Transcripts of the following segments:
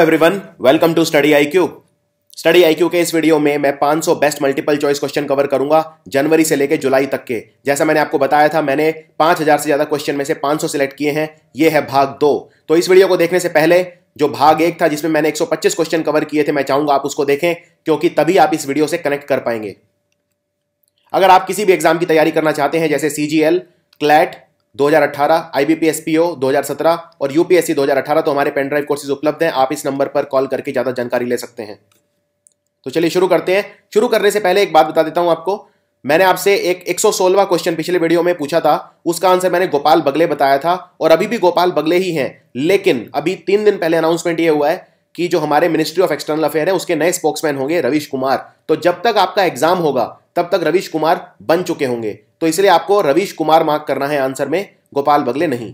Everyone, welcome to study IQ. Study IQ के इस video में मैं 500 best multiple choice question cover करूंगा जनवरी से लेकर जुलाई तक के। जैसा मैंने आपको बताया था, मैंने 5000 से ज्यादा क्वेश्चन में से 500 सिलेक्ट किए हैं। ये है भाग 2। तो इस वीडियो को देखने से पहले जो भाग 1 था जिसमें मैंने 125 क्वेश्चन कवर किए थे, मैं चाहूंगा आप उसको देखें, क्योंकि तभी आप इस वीडियो से कनेक्ट कर पाएंगे। अगर आप किसी भी एग्जाम की तैयारी करना चाहते हैं, जैसे CGL, क्लैट 2018, IBPS PO 2017 और UPSC 2018, तो हमारे पेन ड्राइव कोर्सेज उपलब्ध हैं। आप इस नंबर पर कॉल करके ज्यादा जानकारी ले सकते हैं। तो चलिए शुरू करते हैं। शुरू करने से पहले एक बात बता देता हूं आपको। मैंने आपसे एक 116वां क्वेश्चन पिछले वीडियो में पूछा था, उसका आंसर मैंने गोपाल बगले बताया था और अभी भी गोपाल बगले ही हैं। लेकिन अभी 3 दिन पहले अनाउंसमेंट ये हुआ है कि जो हमारे मिनिस्ट्री ऑफ एक्सटर्नल अफेयर है उसके नए स्पोक्समैन होंगे रवीश कुमार। तो जब तक आपका एग्जाम होगा तब तक रवीश कुमार बन चुके होंगे, तो इसलिए आपको रवीश कुमार मार्क करना है आंसर में, गोपाल बगले नहीं।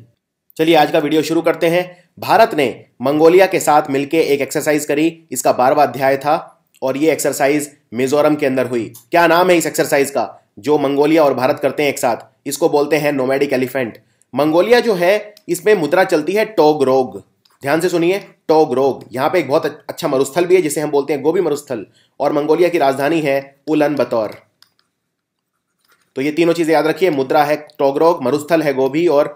चलिए आज का वीडियो शुरू करते हैं। भारत ने मंगोलिया के साथ मिलकर एक एक्सरसाइज करी, इसका 12वां अध्याय था और ये एक्सरसाइज मिजोरम के अंदर हुई। क्या नाम है इस एक्सरसाइज का जो मंगोलिया और भारत करते हैं एक साथ? इसको बोलते हैं नोमैडिक एलिफेंट। मंगोलिया जो है इसमें मुद्रा चलती है टोगरोग। ध्यान से सुनिए, टोगरोग। यहां पे एक बहुत अच्छा मरुस्थल भी है जिसे हम बोलते हैं गोबी मरुस्थल, और मंगोलिया की राजधानी है उलन बतौर। तो ये तीनों चीजें याद रखिए, मुद्रा है टोगरोग, मरुस्थल है गोबी और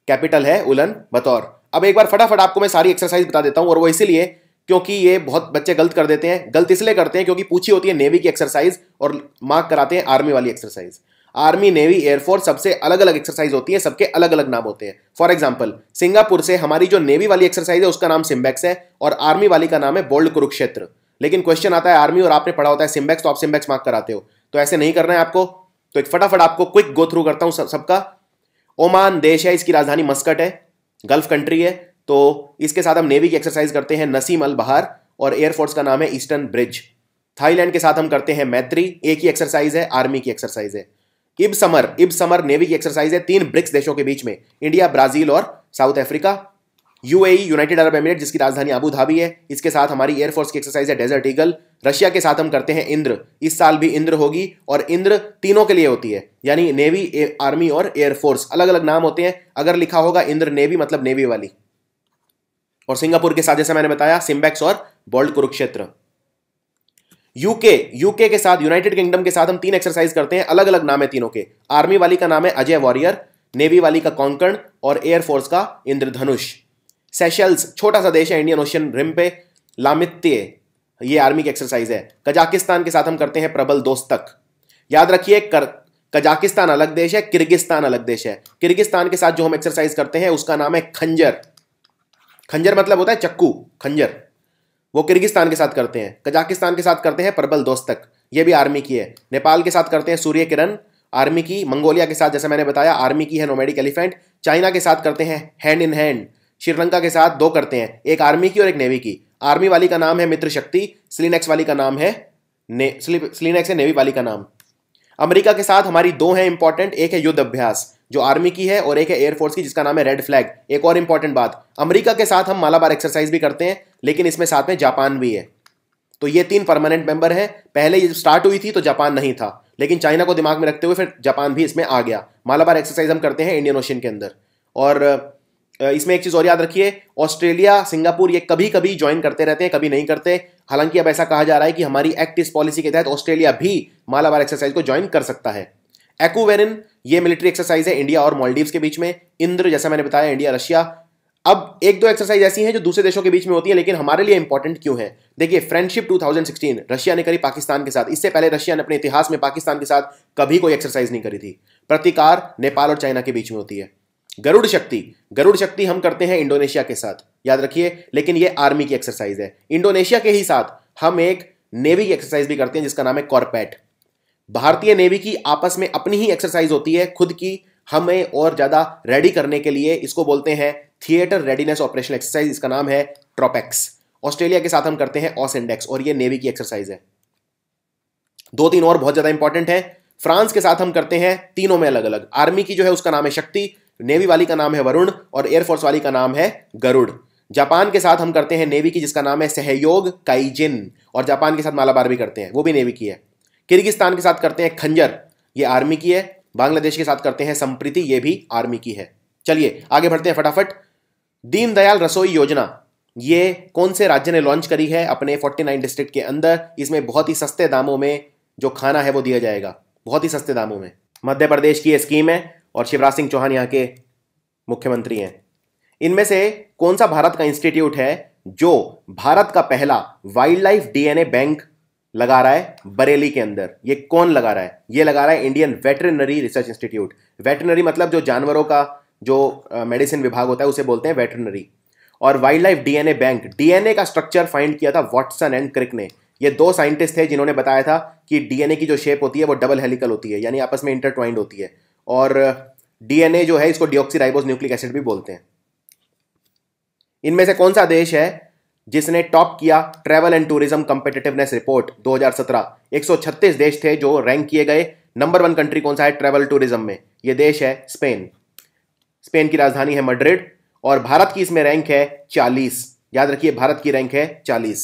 कैपिटल है उलन बतौर। अब एक बार फटाफट आपको मैं सारी एक्सरसाइज बता देता हूं, और वो इसीलिए क्योंकि ये बहुत बच्चे गलत कर देते हैं। गलत इसलिए करते हैं क्योंकि पूछी होती है नेवी की एक्सरसाइज और मार्क कराते हैं आर्मी वाली एक्सरसाइज। आर्मी, नेवी, एयरफोर्स सबसे अलग अलग एक्सरसाइज होती है, सबके अलग अलग नाम होते हैं। फॉर एग्जांपल, सिंगापुर से हमारी जो नेवी वाली एक्सरसाइज है उसका नाम सिम्बेक्स है और आर्मी वाली का नाम है बोल्ड कुरुक्षेत्र। लेकिन क्वेश्चन आता है आर्मी और आपने पढ़ा होता है सिम्बेक्स, तो आप सिम्बेक्स मार्क कराते हो। तो ऐसे नहीं करना है आपको। तो एक फटाफट आपको क्विक गो थ्रू करता हूं सबका। ओमान देश है, इसकी राजधानी मस्कट है, गल्फ कंट्री है। तो इसके साथ हम नेवी की एक्सरसाइज करते हैं नसीम अल बहार, और एयरफोर्स का नाम है ईस्टर्न ब्रिज। थाईलैंड के साथ हम करते हैं मैत्री, एक ही एक्सरसाइज है, आर्मी की एक्सरसाइज है। इब समर नेवी की एक्सरसाइज है 3 ब्रिक्स देशों के बीच में, इंडिया, ब्राजील और south Africa. UAE, United Arab emirate, जिसकी राजधानी अबू धाबी है, इसके साथ हमारी एयरफोर्स की एक्सरसाइज है डेजर्ट ईगल। रशिया के साथ हम करते हैं इंद्र, इस साल भी इंद्र होगी, और इंद्र तीनों के लिए होती है, यानी नेवी, आर्मी और एयरफोर्स अलग अलग नाम होते हैं। अगर लिखा होगा इंद्र नेवी मतलब नेवी वाली। और सिंगापुर के साथ जैसा मैंने बताया सिम्बेक्स और बोल्ड कुरुक्षेत्र। यूके के साथ, यूनाइटेड किंगडम के साथ हम 3 एक्सरसाइज करते हैं, अलग अलग नाम है तीनों के। आर्मी वाली का नाम है अजय वॉरियर, नेवी वाली का कॉन्कर्ड और एयरफोर्स का इंद्रधनुष। सेशल्स छोटा सा देश है इंडियन ओशियन रिम पे, लामित्य, ये आर्मी की एक्सरसाइज है। कजाकिस्तान के साथ हम करते हैं प्रबल दोस्तक। याद रखिए, कजाकिस्तान अलग देश है, किर्गिस्तान अलग देश है। किर्गिस्तान के साथ जो हम एक्सरसाइज करते हैं उसका नाम है खंजर। खंजर मतलब होता है चक्कू, खंजर, वो किर्गिस्तान के साथ करते हैं। कजाकिस्तान के साथ करते हैं प्रबल दोस्तक, ये भी आर्मी की है। नेपाल के साथ करते हैं सूर्य किरण, आर्मी की। मंगोलिया के साथ जैसा मैंने बताया आर्मी की है नोमैडिक एलिफेंट। चाइना के साथ करते हैं हैंड इन हैंड। श्रीलंका के साथ 2 करते हैं, एक आर्मी की और एक नेवी की। आर्मी वाली का नाम है मित्र शक्ति, स्लिनेक्स वाली का नाम है स्लिनेक्स है नेवी वाली का नाम। अमेरिका के साथ हमारी 2 हैं इंपॉर्टेंट, एक है युद्ध अभ्यास जो आर्मी की है और एक है एयरफोर्स की जिसका नाम है रेड फ्लैग। एक और इंपॉर्टेंट बात, अमेरिका के साथ हम मालाबार एक्सरसाइज भी करते हैं, लेकिन इसमें साथ में जापान भी है। तो ये 3 परमानेंट मेंबर हैं। पहले ये स्टार्ट हुई थी तो जापान नहीं था, लेकिन चाइना को दिमाग में रखते हुए फिर जापान भी इसमें आ गया। मालाबार एक्सरसाइज हम करते हैं इंडियन ओशियन के अंदर। और इसमें एक चीज और याद रखिए, ऑस्ट्रेलिया, सिंगापुर ये कभी कभी ज्वाइन करते रहते हैं, कभी नहीं करते। हालांकि अब ऐसा कहा जा रहा है कि हमारी एक्ट ईस्ट पॉलिसी के तहत ऑस्ट्रेलिया भी मालाबार एक्सरसाइज को ज्वाइन कर सकता है। एक्वेरिन ये मिलिट्री एक्सरसाइज है इंडिया और मालदीव्स के बीच में। इंद्र जैसा मैंने बताया इंडिया, रशिया। अब 1-2 एक्सरसाइज ऐसी हैं जो दूसरे देशों के बीच में होती है, लेकिन हमारे लिए इंपॉर्टेंट क्यों है? देखिए, फ्रेंडशिप 2016 रशिया ने करी पाकिस्तान के साथ। इससे पहले रशिया ने अपने इतिहास में पाकिस्तान के साथ कभी कोई एक्सरसाइज नहीं करी थी। प्रतिकार नेपाल और चाइना के बीच में होती है। गरुड़ शक्ति हम करते हैं इंडोनेशिया के साथ, याद रखिए, लेकिन ये आर्मी की एक्सरसाइज है। इंडोनेशिया के ही साथ हम एक नेवी की एक्सरसाइज भी करते हैं जिसका नाम है कॉर्पेट। भारतीय नेवी की आपस में अपनी ही एक्सरसाइज होती है खुद की, हमें और ज्यादा रेडी करने के लिए। इसको बोलते हैं थिएटर रेडीनेस ऑपरेशनल एक्सरसाइज, इसका नाम है ट्रोपेक्स। ऑस्ट्रेलिया के साथ हम करते हैं ऑस इंडेक्स और ये नेवी की एक्सरसाइज है। 2-3 और बहुत ज्यादा इंपॉर्टेंट है। फ्रांस के साथ हम करते हैं, तीनों में अलग अलग। आर्मी की जो है उसका नाम है शक्ति, नेवी वाली का नाम है वरुण और एयरफोर्स वाली का नाम है गरुड़। जापान के साथ हम करते हैं नेवी की जिसका नाम है सहयोग काइजिन, और जापान के साथ मालाबार भी करते हैं, वो भी नेवी की है। किर्गिस्तान के साथ करते हैं खंजर, ये आर्मी की है। बांग्लादेश के साथ करते हैं संप्रीति, ये भी आर्मी की है। चलिए आगे बढ़ते हैं फटाफट। दीनदयाल रसोई योजना ये कौन से राज्य ने लॉन्च करी है अपने 49 डिस्ट्रिक्ट के अंदर। इसमें बहुत ही सस्ते दामों में जो खाना है वो दिया जाएगा, बहुत ही सस्ते दामों में। मध्य प्रदेश की ये स्कीम है और शिवराज सिंह चौहान यहाँ के मुख्यमंत्री हैं। इनमें से कौन सा भारत का इंस्टीट्यूट है जो भारत का पहला वाइल्ड लाइफ डीएनए बैंक लगा रहा है बरेली के अंदर? ये कौन लगा रहा है? ये लगा रहा है Indian veterinary research institute. Veterinary मतलब जो जानवरों का जो मेडिसिन विभाग होता है उसे बोलते हैं वेटरनरी। और wild life DNA bank, DNA का स्ट्रक्चर फाइंड किया था वॉटसन एंड क्रिक ने। ये दो साइंटिस्ट थे जिन्होंने बताया था कि डीएनए की जो शेप होती है वो डबल हेलिकल होती है, यानी आपस में इंटरट्वाइंड होती है। और डीएनए जो है इसको डीऑक्सीराइबोस न्यूक्लिक एसिड भी बोलते हैं। इनमें से कौन सा देश है जिसने टॉप किया ट्रैवल एंड टूरिज्म कंपिटिटिवनेस रिपोर्ट 2017? 136 देश थे जो रैंक किए गए। नंबर 1 कंट्री कौन सा है ट्रैवल टूरिज्म में? यह देश है स्पेन। स्पेन की राजधानी है मैड्रिड और भारत की इसमें रैंक है 40। याद रखिए भारत की रैंक है 40।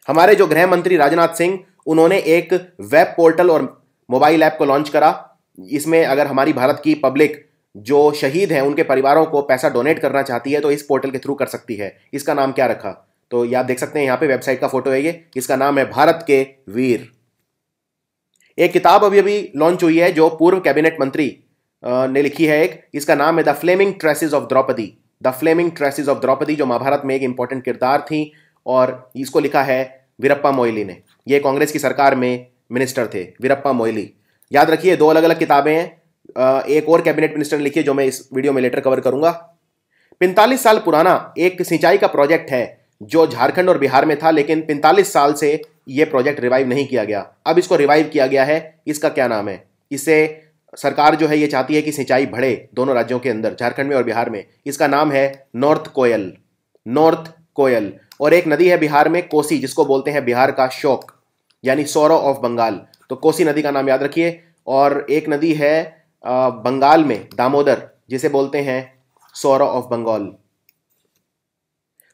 हमारे जो गृह मंत्री राजनाथ सिंह, उन्होंने एक वेब पोर्टल और मोबाइल ऐप को लॉन्च करा। इसमें अगर हमारी भारत की पब्लिक जो शहीद हैं उनके परिवारों को पैसा डोनेट करना चाहती है तो इस पोर्टल के थ्रू कर सकती है। इसका नाम क्या रखा? तो ये आप देख सकते हैं, यहाँ पे वेबसाइट का फोटो है ये। इसका नाम है भारत के वीर। एक किताब अभी अभी लॉन्च हुई है जो पूर्व कैबिनेट मंत्री ने लिखी है एक। इसका नाम है the flaming traces of Draupadi. The flaming traces of Draupadi, जो महाभारत में एक इंपॉर्टेंट किरदार थी, और इसको लिखा है वीरप्पा मोइली ने। ये कांग्रेस की सरकार में मिनिस्टर थे वीरप्पा मोइली। याद रखिए दो अलग अलग किताबें हैं। एक और कैबिनेट मिनिस्टर ने लिखी है जो मैं इस वीडियो में लेटर कवर करूंगा। 45 साल पुराना एक सिंचाई का प्रोजेक्ट है जो झारखंड और बिहार में था, लेकिन 45 साल से यह प्रोजेक्ट रिवाइव नहीं किया गया। अब इसको रिवाइव किया गया है। इसका क्या नाम है? इससे सरकार जो है ये चाहती है कि सिंचाई बढ़े दोनों राज्यों के अंदर, झारखंड में और बिहार में। इसका नाम है नॉर्थ कोयल। नॉर्थ कोयल। और एक नदी है बिहार में कोसी, जिसको बोलते हैं बिहार का शोक, यानी सौरो ऑफ बंगाल। तो कोसी नदी का नाम याद रखिए। और एक नदी है बंगाल में दामोदर, जिसे बोलते हैं सौरो ऑफ बंगाल।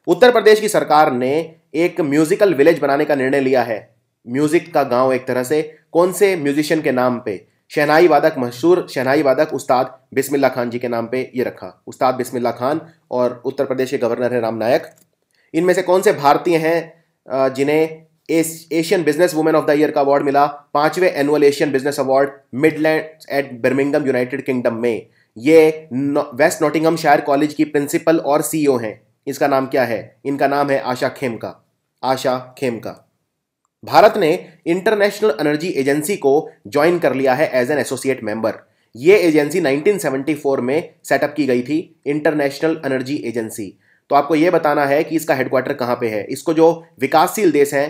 उत्तर प्रदेश की सरकार ने एक म्यूजिकल विलेज बनाने का निर्णय लिया है। म्यूजिक का गांव एक तरह से। कौन से म्यूजिशियन के नाम पे? शहनाई वादक, मशहूर शहनाई वादक उस्ताद बिस्मिल्लाह खान जी के नाम पे ये रखा, उस्ताद बिस्मिल्लाह खान। और उत्तर प्रदेश के गवर्नर है राम नायक। इनमें से कौन से भारतीय हैं जिन्हें Asian business women of the year का अवार्ड मिला? 5वें annual Asian business award Midlands at Birmingham United Kingdom में। ये वेस्ट नॉटिंघमशायर कॉलेज की प्रिंसिपल और सीईओ हैं। इसका नाम क्या है? इनका नाम है आशा खेमका। आशा खेमका। भारत ने इंटरनेशनल एनर्जी एजेंसी को ज्वाइन कर लिया है एज एन एसोसिएट मेंबर। ये एजेंसी 1974 में सेटअप की गई थी, इंटरनेशनल एनर्जी एजेंसी। तो आपको यह बताना है कि इसका हेडक्वार्टर कहां पे है। इसको जो विकासशील देश हैं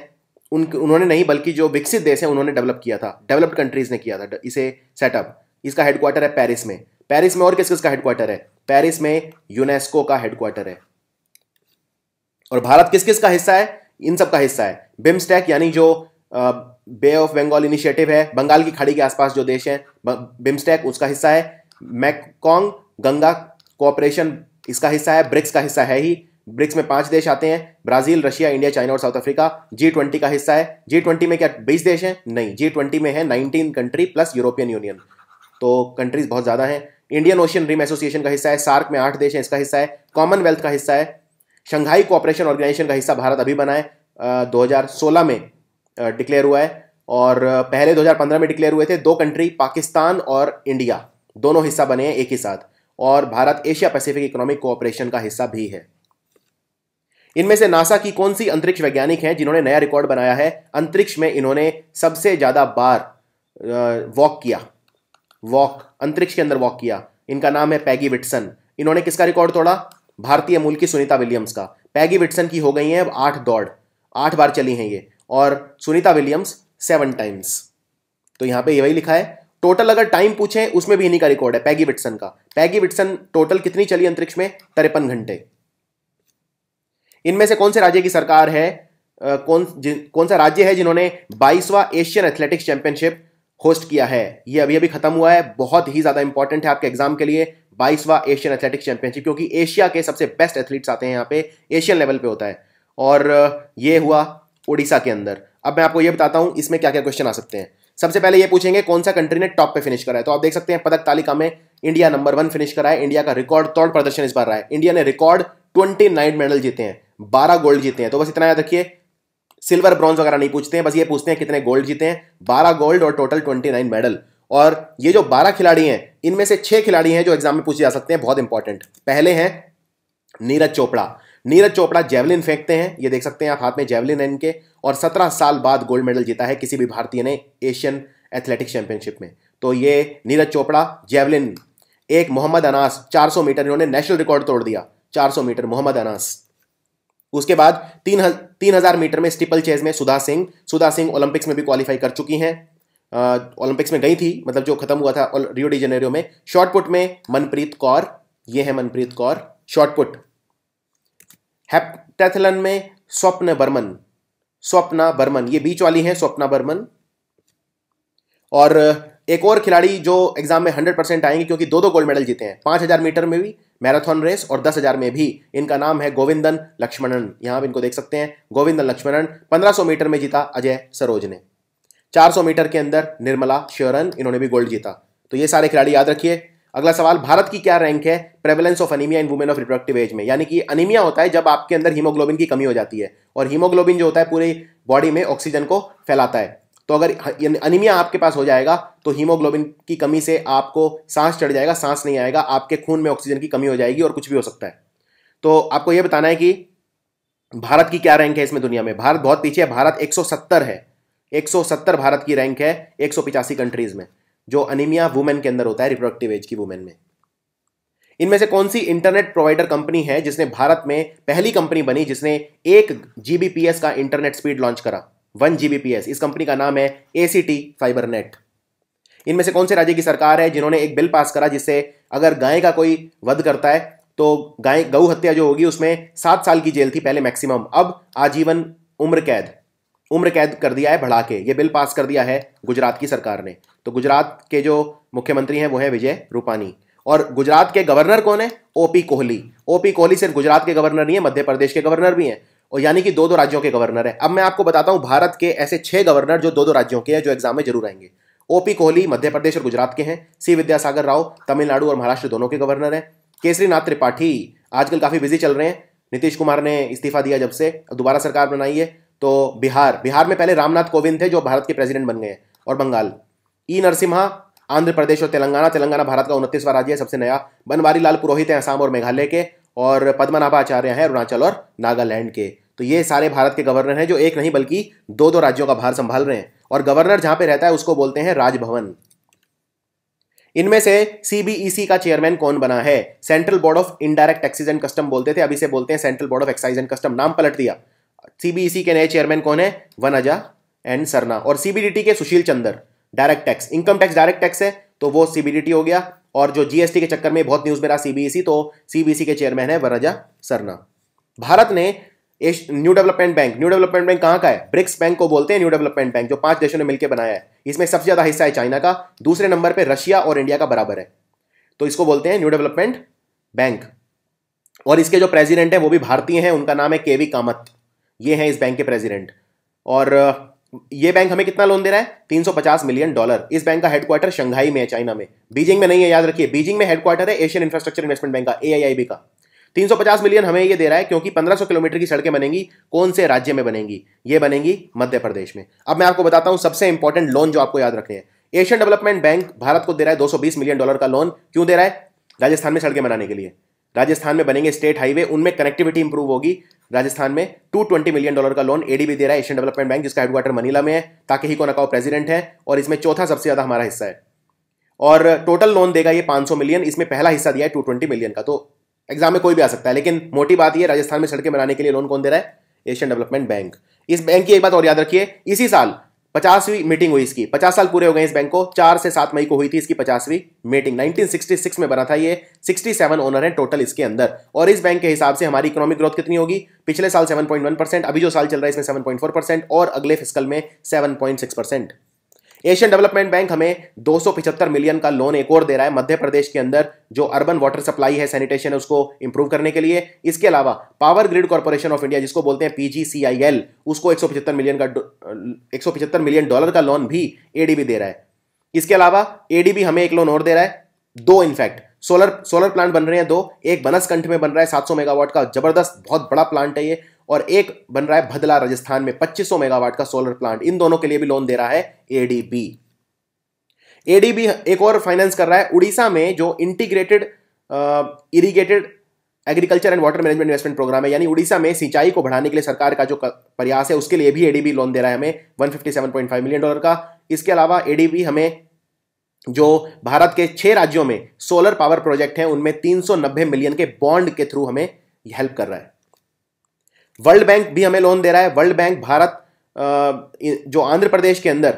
उन्होंने नहीं, बल्कि जो विकसित देश हैं उन्होंने डेवलप किया था, डेवलप्ड कंट्रीज ने किया था इसे सेटअप। इसका हेडक्वार्टर है पेरिस में। पेरिस में और किस किस का हेडक्वार्टर है? पेरिस में यूनेस्को का हेडक्वार्टर है। और भारत किस किस का हिस्सा है? इन सब का हिस्सा है। बिम्स्टेक, यानी जो बे ऑफ बंगाल इनिशिएटिव है, बंगाल की खाड़ी के आसपास जो देश है बिम्स्टेक, उसका हिस्सा है। मैककोंग गंगा कोऑपरेशन, इसका हिस्सा है। ब्रिक्स का हिस्सा है ही। ब्रिक्स में 5 देश आते हैं, ब्राजील, रशिया, इंडिया, चाइना और साउथ अफ्रीका। G20 का हिस्सा है। G20 में क्या 20 देश हैं? नहीं, G20 में है 19 कंट्री प्लस यूरोपियन यूनियन। तो कंट्रीज बहुत ज्यादा हैं। इंडियन ओशियन रिम एसोसिएशन का हिस्सा है। सार्क में 8 देश हैं, इसका हिस्सा है। कॉमनवेल्थ का हिस्सा है। शंघाई कोऑपरेशन ऑर्गेनाइजेशन का हिस्सा भारत अभी बना है, 2016 में डिक्लेयर हुआ है। और पहले 2015 में डिक्लेयर हुए थे। 2 कंट्री पाकिस्तान और इंडिया दोनों हिस्सा बने हैं एक ही साथ। और Bharat Asia Pacific economic cooperation का हिस्सा भी है। इनमें से नासा की कौन सी अंतरिक्ष वैज्ञानिक हैं जिन्होंने नया रिकॉर्ड बनाया है? अंतरिक्ष में इन्होंने सबसे ज्यादा बार वॉक किया, अंतरिक्ष के अंदर वॉक किया। इनका नाम है पैगी विटसन। इन्होंने किसका रिकॉर्ड तोड़ा? भारतीय मूल की सुनीता विलियम्स का। पैगी विटसन की हो गई है अब 8 दौड़, 8 बार चली हैं ये, और सुनीता विलियम्स 7 टाइम्स। तो यहां पे ये वही लिखा है। टोटल अगर टाइम पूछें उसमें भी इन्हीं का रिकॉर्ड है, पैगी विटसन का। पैगी विटसन टोटल कितनी चली अंतरिक्ष में? 53 घंटे। इनमें से कौन से राज्य की सरकार है, कौन सा राज्य है जिन्होंने 22वां एशियन एथलेटिक्स चैंपियनशिप होस्ट किया है? ये अभी अभी खत्म हुआ है, बहुत ही ज्यादा इंपॉर्टेंट है आपके एग्जाम के लिए। 22वां एशियन एथलेटिक्स चैंपियनशिप, क्योंकि एशिया के सबसे बेस्ट एथलीट्स आते हैं यहाँ पे, एशियन लेवल पे होता है। और ये हुआ उड़ीसा के अंदर। अब मैं आपको ये बताता हूं इसमें क्या क्या क्वेश्चन आ सकते हैं। सबसे पहले ये पूछेंगे कौन सा कंट्री ने टॉप पे फिनिश करा है। तो आप देख सकते हैं पदक तालिका में इंडिया नंबर 1 फिनिश करा है। इंडिया का रिकॉर्ड तोड़ प्रदर्शन इस बार रहा है। इंडिया ने रिकॉर्ड 29 मेडल जीते हैं, 12 गोल्ड जीते हैं। तो बस इतना याद रखिए, सिल्वर ब्रॉन्ज वगैरह नहीं पूछते हैं, बस ये पूछते हैं कितने गोल्ड जीते हैं। 12 गोल्ड और टोटल 29 मेडल। और ये जो 12 खिलाड़ी हैं, इनमें से 6 खिलाड़ी हैं जो एग्जाम में पूछे जा सकते हैं, बहुत इंपॉर्टेंट। पहले हैं नीरज चोपड़ा। नीरज चोपड़ा जेवलिन फेंकते हैं, ये देख सकते हैं आप, हाथ में जेवलिन है इनके, और 17 साल बाद गोल्ड मेडल जीता है किसी भी भारतीय ने एशियन एथलेटिक्स चैंपियनशिप में। तो ये नीरज चोपड़ा जेवलिन। एक मोहम्मद अनास 400 मीटर, इन्होंने नेशनल रिकॉर्ड तोड़ दिया 400 मीटर, मोहम्मद अनास। उसके बाद 3000 मीटर में स्टीपल चेज में सुधा सिंह ओलंपिक्स में भी क्वालिफाई कर चुकी हैं, ओलंपिक्स में गई थी, मतलब जो खत्म हुआ था रियो डी जेनेरियो में। शॉर्टपुट में मनप्रीत कौर, ये है मनप्रीत कौर शॉर्टपुट। हेप्टैथलन में स्वप्ना बर्मन, ये बीच वाली है स्वप्ना बर्मन। और एक और खिलाड़ी जो एग्जाम में 100% आएंगे क्योंकि 2 गोल्ड मेडल जीते हैं, 5000 मीटर में भी मैराथन रेस और 10,000 में भी। इनका नाम है गोविंदन लक्ष्मणन, यहां आप इनको देख सकते हैं, गोविंदन लक्ष्मणन। 1500 मीटर में जीता अजय सरोज ने। 400 मीटर के अंदर निर्मला श्योरन, इन्होंने भी गोल्ड जीता। तो ये सारे खिलाड़ी याद रखिए। अगला सवाल, भारत की क्या रैंक है prevalence of anaemia in women of reproductive age में? यानी कि अनीमिया होता है जब आपके अंदर हीमोग्लोबिन की कमी हो जाती है, और हीमोग्लोबिन जो होता है पूरी बॉडी में ऑक्सीजन को फैलाता है। तो अगर अनीमिया आपके पास हो जाएगा तो हीमोग्लोबिन की कमी से आपको सांस चढ़ जाएगा, सांस नहीं आएगा, आपके खून में ऑक्सीजन की कमी हो जाएगी और कुछ भी हो सकता है। तो आपको यह बताना है कि भारत की क्या रैंक है इसमें दुनिया में। भारत बहुत पीछे है, भारत 170 है, 170 भारत की रैंक है 185 कंट्रीज में, जो अनीमिया वुमेन के अंदर होता है, रिप्रोडक्टिव एज की वुमेन में। इनमें से कौन सी इंटरनेट प्रोवाइडर कंपनी है जिसने भारत में पहली कंपनी बनी जिसने 1 Gbps का इंटरनेट स्पीड लॉन्च करा, 1 Gbps? इस कंपनी का नाम है ACT फाइबरनेट। इनमें से कौन से राज्य की सरकार है जिन्होंने एक बिल पास करा जिससे अगर गाय का कोई वध करता है तो गौ हत्या जो होगी उसमें 7 साल की जेल थी पहले मैक्सिमम, अब आजीवन उम्र कैद कर दिया है बढ़ा के। ये बिल पास कर दिया है गुजरात की सरकार ने। तो गुजरात के जो मुख्यमंत्री हैं वो है विजय रूपानी, और गुजरात के गवर्नर कौन है? ओपी कोहली सिर्फ गुजरात के गवर्नर नहीं है, मध्य प्रदेश के गवर्नर भी हैं, और यानी कि 2 राज्यों के गवर्नर है। अब मैं आपको बताता हूं भारत के ऐसे 6 गवर्नर जो 2 राज्यों के हैं जो एग्जाम में जरूर आएंगे। ओपी कोहली मध्य प्रदेश और गुजरात के हैं, सी विद्यासागर राव तमिलनाडु और महाराष्ट्र दोनों के गवर्नर हैं, केसरीनाथ त्रिपाठी आजकल काफी बिजी चल रहे हैं, नीतीश कुमार ने इस्तीफा दिया जब से दोबारा सरकार बनाई है। तो बिहार में पहले रामनाथ कोविंद थे जो भारत के प्रेसिडेंट बन गए, और बंगाल ई नरसिम्हा, आंध्र प्रदेश और तेलंगाना भारत का 29वां राज्य है सबसे नया। बनवारी लाल पुरोहित हैं असम और मेघालय के, और पद्मनाभा आचार्य हैं अरुणाचल और नागालैंड के। तो ये सारे भारत के गवर्नर हैं जो एक नहीं बल्कि 2 राज्यों का भार संभाल रहे हैं, और गवर्नर जहां पे रहता है उसको बोलते हैं राजभवन। इनमें से CBEC का चेयरमैन कौन बना है? Central Board of Indirect Taxes and Custom बोलते थे, अभी से बोलते हैं Central Board of Excise and Custom, नाम पलट दिया। CBEC के नए चेयरमैन कौन है? वनजा एंड सरना। और CBDT के Sushil Chandra, direct tax, income tax direct tax है तो वो CBDT हो गया, और जो GST के चक्कर में बहुत न्यूज में रहा CBEC, तो CBEC के चेयरमैन है वनजा सरना। भारत ने न्यू डेवलपमेंट बैंक कहां का है? ब्रिक्स बैंक को बोलते हैं न्यू डेवलपमेंट बैंक, जो 5 देशों ने मिलकर बनाया है। इसमें सबसे ज्यादा हिस्सा है चाइना का, दूसरे नंबर पे रशिया और इंडिया का बराबर है, तो इसको बोलते हैं न्यू डेवलपमेंट बैंक। और इसके जो प्रेसिडेंट है वो भी भारतीय हैं, उनका नाम है KV कामत, ये हैं इस बैंक के प्रेसिडेंट। और ये बैंक हमें कितना लोन दे रहा है? $350 मिलियन। इस बैंक का हेडक्वार्टर शंघाई में है, चाइना में, बीजिंग में नहीं है, याद रखिए। बीजिंग में हेडक्वार्टर है एशियन इंफ्रास्ट्रक्चर इन्वेस्टमेंट बैंक का, AIIB का। 350 मिलियन हमें ये दे रहा है क्योंकि 1500 किलोमीटर की सड़कें बनेंगी। कौन से राज्य में बनेंगी? ये बनेंगी मध्य प्रदेश में। अब मैं आपको बताता हूं सबसे इंपॉर्टेंट लोन जो आपको याद रखने हैं। एशियन डेवलपमेंट बैंक भारत को दे रहा है $220 मिलियन का लोन। क्यों दे रहा है? राजस्थान में सड़कें बनाने के लिए। राजस्थान में बनेंगे स्टेट हाईवे, उनमें कनेक्टिविटी इंप्रूव होगी। राजस्थान में $220 मिलियन का लोन ADB दे रहा है, एशियन डेवलपमेंट बैंक, जिसका हेडक्वार्टर मनीला में है। ताकेहिको नकाओ प्रेसिडेंट है, और इसमें चौथा सबसे ज्यादा हमारा हिस्सा है। और टोटल लोन देगा ये 500 मिलियन, इसमें पहला हिस्सा दिया है 220 मिलियन का। तो एग्जाम में कोई भी आ सकता है, लेकिन मोटी बात ये, राजस्थान में सड़कें बनाने के लिए लोन कौन दे रहा है? Asian development bank. इस बैंक की एक बात और याद रखिए, इसी साल 50वीं मीटिंग हुई इसकी, 50 साल पूरे हो गए इस बैंक को। 4 से 7 मई को हुई थी इसकी 50वीं मीटिंग। 1966 में बना था ये। 67 ओनर हैं टोटल इसके अंदर। और इस बैंक के हिसाब से हमारी इकोनॉमिक ग्रोथ कितनी होगी? पिछले साल 7.1%, अभी जो साल चल रहा है इसमें 7.4%, और अगले फिस्कल में 7.6%। एशियन डेवलपमेंट बैंक हमें 275 मिलियन का लोन एक और दे रहा है मध्य प्रदेश के अंदर, जो अर्बन वाटर सप्लाई है, सैनिटेशन है, उसको इंप्रूव करने के लिए। इसके अलावा power grid corporation of India, जिसको बोलते हैं PGCIL, उसको $175 मिलियन का लोन भी ADB दे रहा है। इसके अलावा ADB हमें एक लोन और दे रहा है, 2 इनफैक्ट। सोलर प्लांट बन रहे हैं दो, एक बनसकंठ में बन रहा है 700 मेगावाट का, जबरदस्त बहुत बड़ा प्लांट है ये, और एक बन रहा है भदला राजस्थान में 2500 मेगावाट का सोलर प्लांट। इन दोनों के लिए भी लोन दे रहा है एडीबी। एडीबी एक और फाइनेंस कर रहा है उड़ीसा में जो integrated irrigated agriculture and water management investment programme है, यानी उड़ीसा में सिंचाई को बढ़ाने के लिए सरकार का जो प्रयास है उसके लिए भी एडीबी लोन दे रहा है हमें $157.5 मिलियन का। इसके अलावा एडीबी हमें जो भारत के 6 राज्यों में सोलर पावर प्रोजेक्ट हैं उनमें 390 मिलियन के बॉन्ड के थ्रू हमें हेल्प कर रहा है। वर्ल्ड बैंक भी हमें लोन दे रहा है। वर्ल्ड बैंक भारत जो आंध्र प्रदेश के अंदर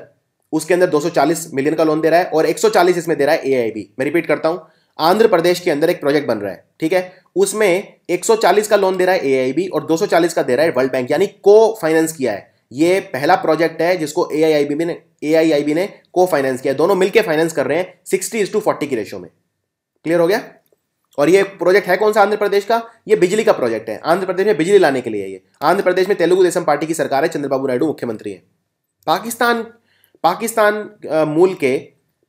उसके अंदर 240 मिलियन का लोन दे रहा है और 140 इसमें दे रहा है एआईबी। मैं रिपीट करता हूं, आंध्र प्रदेश के अंदर एक प्रोजेक्ट बन रहा है, ठीक है, उसमें 140 का लोन दे रहा है एआईबी और 240 का दे रहा है वर्ल्ड बैंक, यानी को फाइनेंस किया है। ये पहला प्रोजेक्ट है जिसको एआईआईबी ने को फाइनेंस किया है। दोनों मिलकर फाइनेंस कर रहे हैं 60:40 की रेशो में। क्लियर हो गया? और ये प्रोजेक्ट है कौन सा आंध्र प्रदेश का? ये बिजली का प्रोजेक्ट है। आंध्र प्रदेश में बिजली लाने के लिए ये आंध्र प्रदेश में तेलुगु देशम पार्टी की सरकार है, चंद्रबाबू नायडू मुख्यमंत्री है। पाकिस्तान मूल के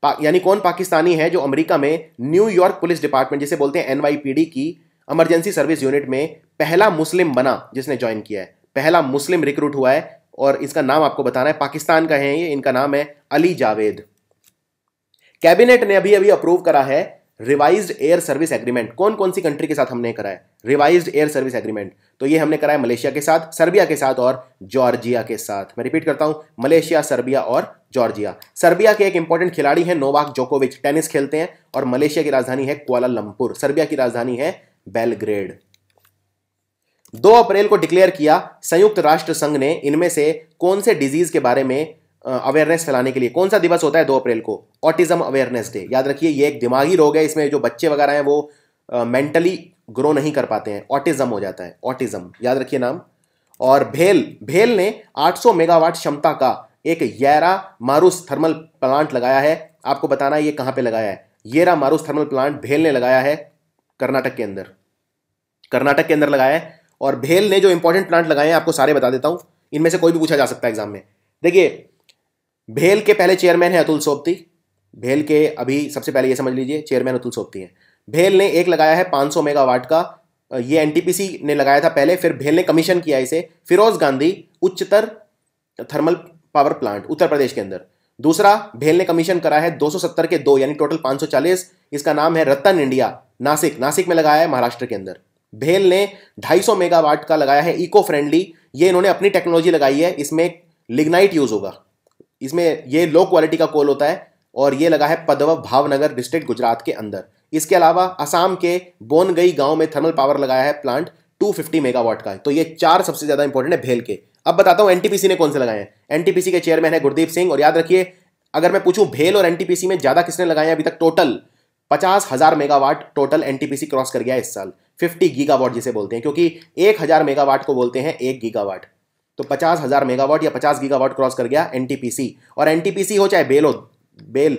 यानी कौन पाकिस्तानी है जो अमेरिका में न्यूयॉर्क पुलिस डिपार्टमेंट जिसे बोलते हैं एनवाईपीडी की इमरजेंसी सर्विस यूनिट में पहला मुस्लिम बना, जिसने ज्वाइन किया है, पहला मुस्लिम रिक्रूट हुआ है और इसका नाम आपको बताना है। पाकिस्तान का है ये, इनका नाम है अली जावेद। कैबिनेट ने अभी अभी अप्रूव करा है रिवाइज्ड एयर सर्विस एग्रीमेंट। कौन कौन सी कंट्री के साथ हमने करा है रिवाइज्ड एयर सर्विस एग्रीमेंट? तो ये हमने करा है मलेशिया के साथ, सर्बिया के साथ और जॉर्जिया के साथ। मैं रिपीट करता हूं, मलेशिया, सर्बिया और जॉर्जिया। सर्बिया के एक इंपॉर्टेंट खिलाड़ी हैं नोवाक जोकोविच, टेनिस खेलते हैं, और मलेशिया की राजधानी है कुआलालंपुर, सर्बिया की राजधानी है बेलग्रेड। 2 अप्रैल को डिक्लेयर किया संयुक्त राष्ट्र संघ ने इनमें से कौन से डिजीज के बारे में अवेयरनेस फैलाने के लिए। कौन सा दिवस होता है 2 अप्रैल को? Autism awareness day. याद रखिए, ये एक दिमागी रोग है, इसमें जो बच्चे वगैरह हैं वो मेंटली ग्रो नहीं कर पाते हैं, ऑटिज्म हो जाता है, ऑटिज्म, याद रखिए नाम। और भेल ने 800 मेगावाट क्षमता का एक येरा मारुस थर्मल प्लांट लगाया है। आपको बताना है ये कहां पे लगाया है। येरा मारुस थर्मल प्लांट भेल ने लगाया है कर्नाटक के अंदर लगाया है। और भेल ने जो इंपॉर्टेंट प्लांट लगाए हैं आपको सारे बता देता हूं, इनमें से कोई भी पूछा जा सकता है एग्जाम में। देखिए, भेल के पहले चेयरमैन है अतुल सोबती। भेल के अभी सबसे पहले ये समझ लीजिए चेयरमैन अतुल सोबती हैं। भेल ने एक लगाया है 500 मेगावाट का, ये एनटीपीसी ने लगाया था पहले, फिर भेल ने कमीशन किया इसे, फिरोज गांधी उच्चतर thermal power plant Uttar Pradesh के अंदर। दूसरा भेल ने कमीशन करा है 270 के 2, यानी टोटल 540। इसका नाम है रतन इंडिया, नासिक में लगाया है महाराष्ट्र के अंदर। भेल ने 250 मेगावाट का लगाया है इको फ्रेंडली, ये इन्होंने अपनी टेक्नोलॉजी लगाई है, इसमें लिग्नाइट यूज होगा, इसमें ये लो क्वालिटी का कोल होता है, और ये लगा है पदव भावनगर डिस्ट्रिक्ट गुजरात के अंदर। इसके अलावा असम के बोनगई गांव में थर्मल पावर लगाया है प्लांट 250 मेगावाट का है। तो ये 4 सबसे ज्यादा इंपॉर्टेंट है भेल के। अब बताता हूं एनटीपीसी ने कौन से लगाए हैं। एनटीपीसी के चेयरमैन है गुरदीप सिंह। और याद रखिए, अगर मैं पूछूं भेल और एनटीपीसी में ज्यादा किसने लगाए हैं अभी तक, total 50,000 megawatt total NTPC cross कर गया है इस साल। 50 गीगावाट जिसे बोलते हैं, क्योंकि 1000 मेगावाट को बोलते हैं 1 गीगावाट। तो 50,000 मेगावाट या 50 गीगावाट क्रॉस कर गया एनटीपीसी। और एनटीपीसी हो चाहे बेल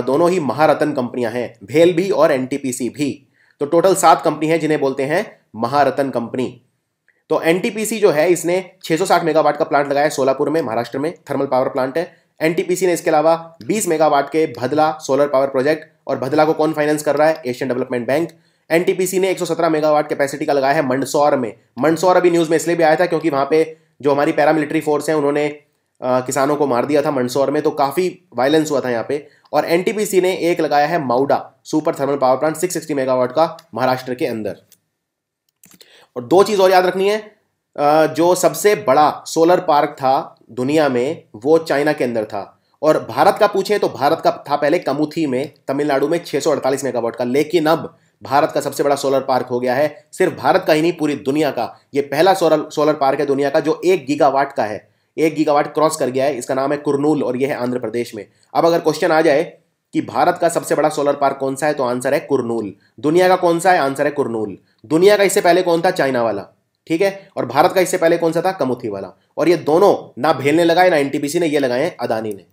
दोनों ही महारत्न कंपनियां हैं, भेल भी और एनटीपीसी भी। तो टोटल 7 कंपनी हैं जिन्हें बोलते हैं महारत्न कंपनी। तो एनटीपीसी जो है इसने 660 मेगावाट का प्लांट लगाया है सोलापुर में, महाराष्ट्र में थर्मल पावर प्लांट है। एनटीपीसी ने इसके अलावा 20 मेगावाट के भदला सोलर पावर प्रोजेक्ट, और भदला को कौन फाइनेंस कर रहा है? Asian development bank. एनटीपीसी ने 117 मेगावाट कैपेसिटी का लगाया है मंदसौर में। मंदसौर अभी न्यूज में इसलिए भी आया था क्योंकि वहां पे जो हमारी पैरामिलिट्री फोर्स है उन्होंने किसानों को मार दिया था मंदसौर में, तो काफी वायलेंस हुआ था यहाँ पे। और एनटीपीसी ने एक लगाया है Mauda super thermal power plant 660 megawatt का महाराष्ट्र के अंदर। और 2 चीज और याद रखनी है, जो सबसे बड़ा सोलर पार्क था दुनिया में वो चाइना के अंदर था। और भारत का पूछे तो भारत का था पहले कमुथी में तमिलनाडु में 648 मेगावाट का, लेकिन अब भारत का सबसे बड़ा सोलर पार्क हो गया है। सिर्फ भारत का ही नहीं, पूरी दुनिया का ये पहला सोलर पार्क है दुनिया का जो 1 गीगावाट का है, 1 गीगावाट क्रॉस कर गया है। इसका नाम है कुरनूल और यह है आंध्र प्रदेश में। अब अगर क्वेश्चन आ जाए कि भारत का सबसे बड़ा सोलर पार्क कौन सा है, तो आंसर है कुरनूल। दुनिया का कौन सा है? आंसर है कुरनूल। दुनिया का इससे पहले कौन था? चाइना वाला, ठीक है। और भारत का इससे पहले कौन सा था? कमुथी वाला। और ये दोनों ना भेल ने लगाए ना एनटीपीसी ने, ये लगाए हैं अदानी ने।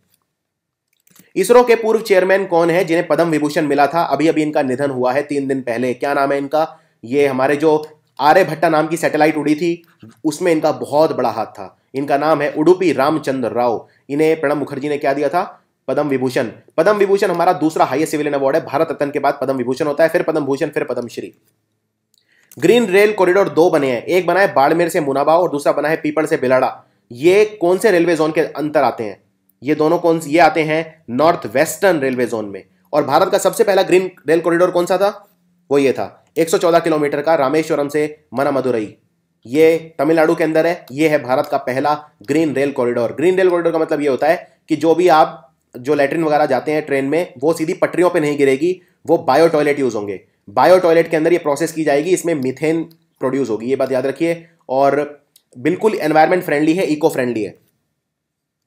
इसरो के पूर्व चेयरमैन कौन है जिन्हें पद्म विभूषण मिला था? अभी अभी इनका निधन हुआ है 3 दिन पहले। क्या नाम है इनका? ये हमारे जो आर्यभट्टा नाम की सैटेलाइट उड़ी थी उसमें इनका बहुत बड़ा हाथ था। इनका नाम है उडुपी रामचंद्र राव। इन्हें प्रणब मुखर्जी ने क्या दिया था? पद्म विभूषण। पद्म विभूषण हमारा दूसरा हाईएस्ट सिविलियन अवार्ड है, भारत रत्न के बाद पद्म विभूषण होता है, फिर पद्म भूषण, फिर पद्मश्री। ग्रीन रेल कॉरिडोर 2 बने हैं, एक बना है बाड़मेर से मुनाबा और दूसरा बना है पीपल से बिलाड़ा। ये कौन से रेलवे जोन के अंतर आते हैं? ये दोनों ये आते हैं नॉर्थ वेस्टर्न रेलवे जोन में। और भारत का सबसे पहला ग्रीन रेल कॉरिडोर कौन सा था? वो ये था 114 किलोमीटर का, रामेश्वरम से मनामदुरई, ये तमिलनाडु के अंदर है। ये है भारत का पहला green rail corridor. Green rail corridor का मतलब ये होता है कि जो भी आप जो लैट्रिन वगैरह जाते हैं ट्रेन में, वो सीधी पटरियों पे नहीं गिरेगी, वो बायो टॉयलेट यूज होंगे। बायो टॉयलेट के अंदर ये प्रोसेस की जाएगी, इसमें मीथेन प्रोड्यूस होगी, ये बात याद रखिए। और बिल्कुल एनवायरमेंट फ्रेंडली है, इको फ्रेंडली है।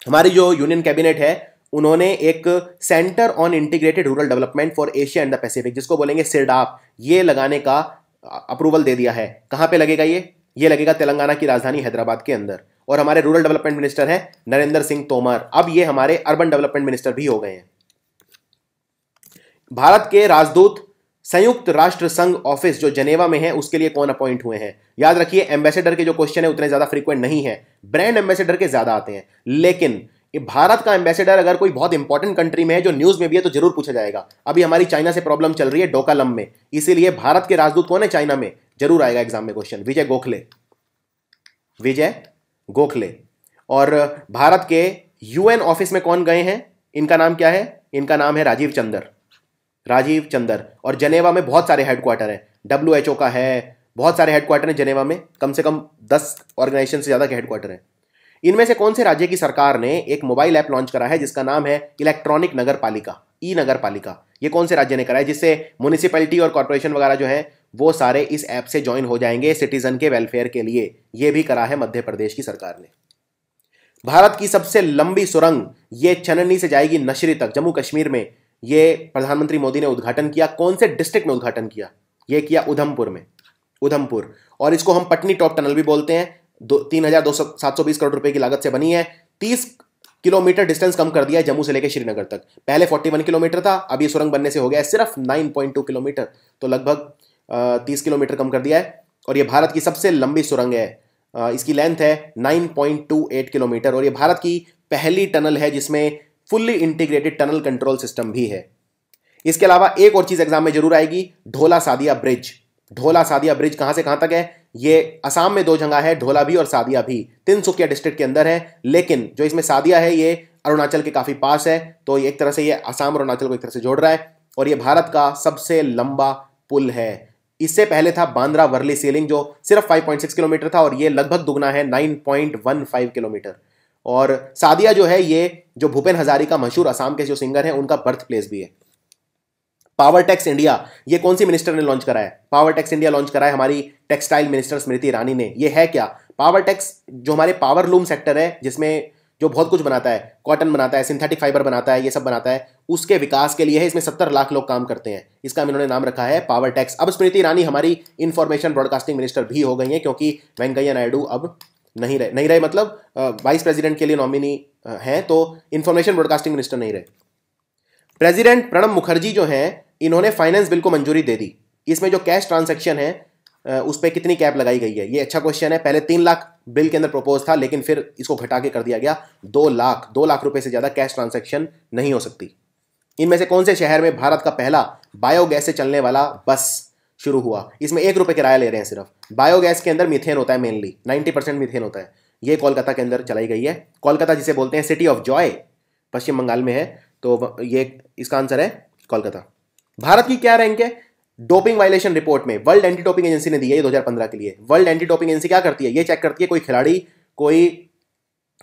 हमारी जो यूनियन कैबिनेट है उन्होंने एक centre on integrated rural development for Asia and the Pacific, जिसको बोलेंगे सिरडाप, ये लगाने का अप्रूवल दे दिया है। कहां पे लगेगा ये लगेगा तेलंगाना की राजधानी हैदराबाद के अंदर। और हमारे रूरल डेवलपमेंट मिनिस्टर हैं नरेंद्र सिंह तोमर। अब ये हमारे अर्बन डेवलपमेंट मिनिस्टर भी हो गए हैं। भारत के राजदूत संयुक्त राष्ट्र संघ ऑफिस जो जेनेवा में है, उसके लिए कौन अपॉइंट हुए हैं? याद रखिए, एम्बेसडर के जो क्वेश्चन है उतने ज्यादा फ्रीक्वेंट नहीं है, ब्रांड एम्बेसडर के ज्यादा आते हैं। लेकिन भारत का एम्बेसडर अगर कोई बहुत इंपॉर्टेंट कंट्री में है जो न्यूज में भी है तो जरूर पूछा जाएगा। अभी हमारी चाइना से प्रॉब्लम चल रही है डोकालम में, इसीलिए भारत के राजदूत कौन है चाइना में, जरूर आएगा एग्जाम में क्वेश्चन। विजय गोखले, विजय गोखले। और भारत के यूएन ऑफिस में कौन गए हैं? इनका नाम क्या है? इनका नाम है राजीव चंदर, राजीव चंदर। और जेनेवा में बहुत सारे हेडक्वार्टर हैं, WHO का है, बहुत सारे हेडक्वार्टर हैं जेनेवा में, कम से कम 10 ऑर्गेनाइजेशन से ज्यादा के हेडक्वार्टर हैं। इनमें से कौन से राज्य की सरकार ने एक मोबाइल ऐप लॉन्च करा है जिसका नाम है इलेक्ट्रॉनिक नगर पालिका, ई नगर पालिका? ये कौन से राज्य ने करा है, जिससे म्युनिसिपैलिटी और कॉर्पोरेशन वगैरह जो है वो सारे इस ऐप से ज्वाइन हो जाएंगे सिटीजन के वेलफेयर के लिए? ये भी करा है मध्य प्रदेश की सरकार ने। भारत की सबसे लंबी सुरंग ये छननी से जाएगी नशरी तक, जम्मू कश्मीर में। ये प्रधानमंत्री मोदी ने उद्घाटन किया। कौन से डिस्ट्रिक्ट में उद्घाटन किया? ये किया उधमपुर में, उधमपुर। और इसको हम पटनी टॉप टनल भी बोलते हैं। 3,720 करोड़ रुपए की लागत से बनी है। 30 किलोमीटर डिस्टेंस कम कर दिया है जम्मू से लेकर श्रीनगर तक। पहले 41 किलोमीटर था, अब ये सुरंग बनने से हो गया है सिर्फ 9.2 किलोमीटर, तो लगभग 30 किलोमीटर कम कर दिया है। और ये भारत की सबसे लंबी सुरंग है। इसकी लेंथ है 9.28 किलोमीटर और ये भारत की पहली टनल है जिसमें fully integrated tunnel control system भी है। इसके अलावा एक और चीज एग्जाम में जरूर आएगी, ढोला सादिया ब्रिज। ढोला सादिया ब्रिज कहां से कहां तक है? ये असम में 2 जगह है, ढोला भी और सादिया भी, तिनसुकिया डिस्ट्रिक्ट के अंदर है। लेकिन जो इसमें सादिया है ये अरुणाचल के काफी पास है, तो एक तरह से ये असम और अरुणाचल को एक तरह से जोड़ रहा है। और ये भारत का सबसे लंबा पुल है। इससे पहले था बांद्रा वर्ली सीलिंग जो सिर्फ 5.6 किलोमीटर था और ये लगभग दुगना है 9.15 किलोमीटर। और सादिया जो है ये जो भूपेन हजारिका मशहूर असम के जो सिंगर हैं उनका बर्थ प्लेस भी है। पावर टैक्स इंडिया, ये कौन सी मिनिस्टर ने लॉन्च करा है? पावर टैक्स इंडिया लॉन्च करा है हमारी टेक्सटाइल मिनिस्टर स्मृति ईरानी ने। ये है क्या? पावर टैक्स जो हमारे पावर लूम सेक्टर है जिसमें जो बहुत कुछ बनाता है, कॉटन बनाता है, सिंथेटिक फाइबर बनाता है, ये सब बनाता है, उसके विकास के लिए है। इसमें 70 लाख लोग काम करते हैं। इसका इन्होंने नाम रखा है पावर टैक्स। अब स्मृति ईरानी हमारी इंफॉर्मेशन ब्रॉडकास्टिंग मिनिस्टर भी हो गई हैं क्योंकि वेंकैया नायडू अब नहीं रहे मतलब वाइस प्रेसिडेंट के लिए नॉमिनी हैं, तो इंफॉर्मेशन ब्रॉडकास्टिंग मिनिस्टर नहीं रहे। प्रेसिडेंट प्रणब मुखर्जी जो हैं इन्होंने फाइनेंस बिल को मंजूरी दे दी। इसमें जो कैश ट्रांजैक्शन है उस पर कितनी कैप लगाई गई है? ये अच्छा क्वेश्चन है। पहले 3 लाख बिल के अंदर प्रपोज था, लेकिन फिर इसको घटा के कर दिया गया 2 लाख। 2 लाख रुपए से ज्यादा कैश ट्रांजैक्शन नहीं हो सकती। इनमें से कौन से शहर में भारत का पहला बायोगैस से चलने वाला बस शुरू हुआ? इसमें 1 रुपए किराया ले रहे हैं सिर्फ। बायोगैस के अंदर मीथेन होता है, मेनली 90% मीथेन होता है। ये कोलकाता के अंदर चलाई गई है। कोलकाता जिसे बोलते हैं सिटी ऑफ जॉय, पश्चिम बंगाल में है, तो ये इसका आंसर है कोलकाता। भारत की क्या रैंक है डोपिंग वायलेशन रिपोर्ट में? वर्ल्ड एंटी डोपिंग एजेंसी ने दी है ये 2015 के लिए। वर्ल्ड एंटी डोपिंग एजेंसी क्या करती है? ये चेक करती है कोई खिलाड़ी कोई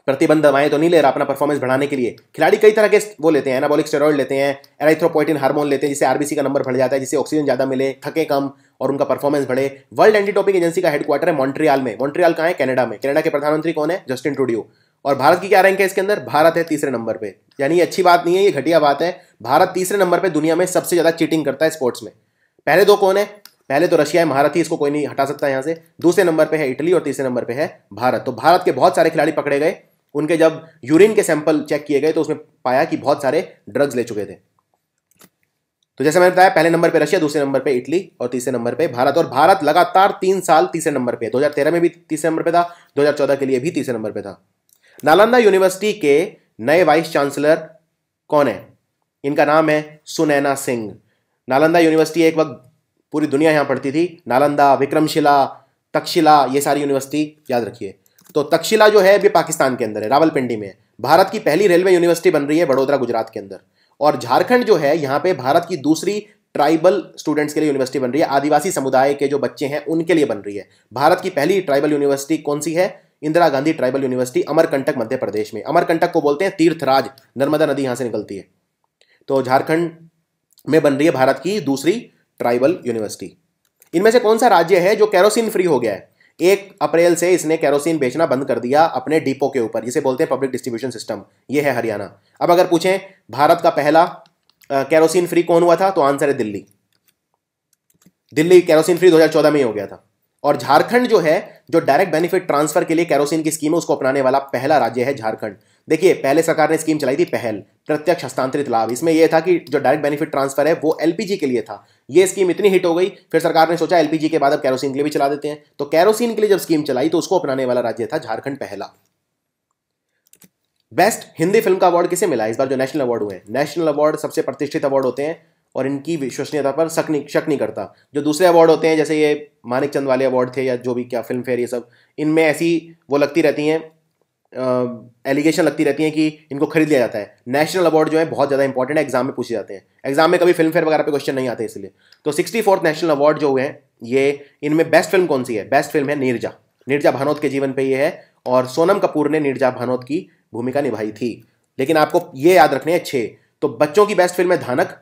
प्रतिबंध दवाएं तो नहीं ले रहा अपना परफॉर्मेंस बढ़ाने के लिए। खिलाड़ी कई तरह के वो लेते हैं, एनाबॉलिक स्टेरॉइड लेते हैं, एराइथ्रोपोइटिन हार्मोन लेते हैं जिससे आरबीसी का नंबर बढ़ जाता है, जिससे ऑक्सीजन ज्यादा मिले, थके कम और उनका परफॉर्मेंस बढ़े। वर्ल्ड एंटी डोपिंग एजेंसी का हेडक्वार्टर है मॉन्ट्रियल में। मॉन्ट्रियल कहाँ है? कनाडा में। कनाडा के प्रधानमंत्री कौन है? Justin Trudeau. और भारत की क्या रैंक है इसके अंदर? भारत है 3रे नंबर पे। यानी ये अच्छी बात नहीं है, ये घटिया बात है। भारत 3रे नंबर पे दुनिया में सबसे ज्यादा चीटिंग करता है स्पोर्ट्स में। पहले 2 कौन है? पहले तो रशिया है, महारथी, इसको कोई नहीं हटा सकता यहाँ से। दूसरे नंबर पे है इटली और तीसरे नंबर पे है भारत। तो भारत के बहुत सारे खिलाड़ी पकड़े गए, उनके जब यूरिन के सैंपल चेक किए गए तो उसमें पाया कि बहुत सारे ड्रग्स ले चुके थे। तो जैसे मैंने बताया, पहले नंबर पे रशिया, दूसरे नंबर पे इटली और तीसरे नंबर पे भारत। और भारत लगातार 3 साल तीसरे नंबर पे, 2013 में भी तीसरे नंबर पे था, 2014 के लिए भी तीसरे नंबर पे था। नालंदा यूनिवर्सिटी के नए वाइस चांसलर कौन है? इनका नाम है सुनैना सिंह। नालंदा यूनिवर्सिटी एक वक्त पूरी दुनिया यहाँ पढ़ती थी। नालंदा, विक्रमशिला, तक्षशिला, ये सारी यूनिवर्सिटी याद रखिए। तो तक्षशिला जो है अभी पाकिस्तान के अंदर है, रावलपिंडी में है। भारत की पहली रेलवे यूनिवर्सिटी बन रही है बड़ोदरा गुजरात के अंदर। और झारखंड जो है यहाँ पे भारत की दूसरी ट्राइबल स्टूडेंट्स के लिए यूनिवर्सिटी बन रही है, आदिवासी समुदाय के जो बच्चे हैं उनके लिए बन रही है। भारत की पहली ट्राइबल यूनिवर्सिटी कौन सी है? इंदिरा गांधी ट्राइबल यूनिवर्सिटी, अमरकंटक मध्य प्रदेश में। अमरकंटक को बोलते हैं तीर्थराज, नर्मदा नदी यहां से निकलती है। तो झारखंड में बन रही है भारत की दूसरी ट्राइबल यूनिवर्सिटी। इनमें से कौन सा राज्य है जो केरोसिन फ्री हो गया है? 1 अप्रैल से इसने केरोसिन बेचना बंद कर दिया अपने डिपो के ऊपर, जिसे बोलते हैं पब्लिक डिस्ट्रीब्यूशन सिस्टम। ये है हरियाणा। अब अगर पूछें भारत का पहला केरोसिन फ्री कौन हुआ था, तो आंसर है दिल्ली। दिल्ली केरोसिन फ्री 2014 में ही हो गया था। और झारखंड जो है, जो डायरेक्ट बेनिफिट ट्रांसफर के लिए केरोसिन की स्कीम है उसको अपनाने वाला पहला राज्य है झारखंड। देखिए पहले सरकार ने स्कीम चलाई थी पहल, प्रत्यक्ष हस्तांतरित लाभ। इसमें यह था कि जो डायरेक्ट बेनिफिट ट्रांसफर है वो एलपीजी के लिए था। ये स्कीम इतनी हिट हो गई, फिर सरकार ने सोचा एलपीजी के बाद अब केरोसिन के लिए भी चला देते हैं। तो केरोसिन के लिए जब स्कीम चलाई तो उसको अपनाने वाला राज्य था झारखंड पहला। बेस्ट हिंदी फिल्म का अवार्ड किसे मिला इस बार जो नेशनल अवार्ड हुए? नेशनल अवार्ड सबसे प्रतिष्ठित अवार्ड होते हैं और इनकी विश्वसनीयता पर शक नहीं करता। जो दूसरे अवार्ड होते हैं जैसे ये मानिक चंद वाले अवार्ड थे या जो भी क्या फिल्म फेयर, ये सब इनमें ऐसी वो लगती रहती हैं, एलिगेशन लगती रहती हैं कि इनको खरीद लिया जाता है। नेशनल अवार्ड जो है बहुत ज़्यादा इंपॉर्टेंट है, एग्जाम में पूछे जाते हैं। एग्जाम में कभी फिल्म फेयर वगैरह पे क्वेश्चन नहीं आते इसलिए। तो 64th नेशनल अवार्ड जो हुए हैं ये, इनमें बेस्ट फिल्म कौन सी है? बेस्ट फिल्म है नीरजा। नीरजा भानोत के जीवन पे ये है और सोनम कपूर ने नीरजा भानोत की भूमिका निभाई थी। लेकिन आपको ये याद रखने हैं 6। तो बच्चों की बेस्ट फिल्म है धानक,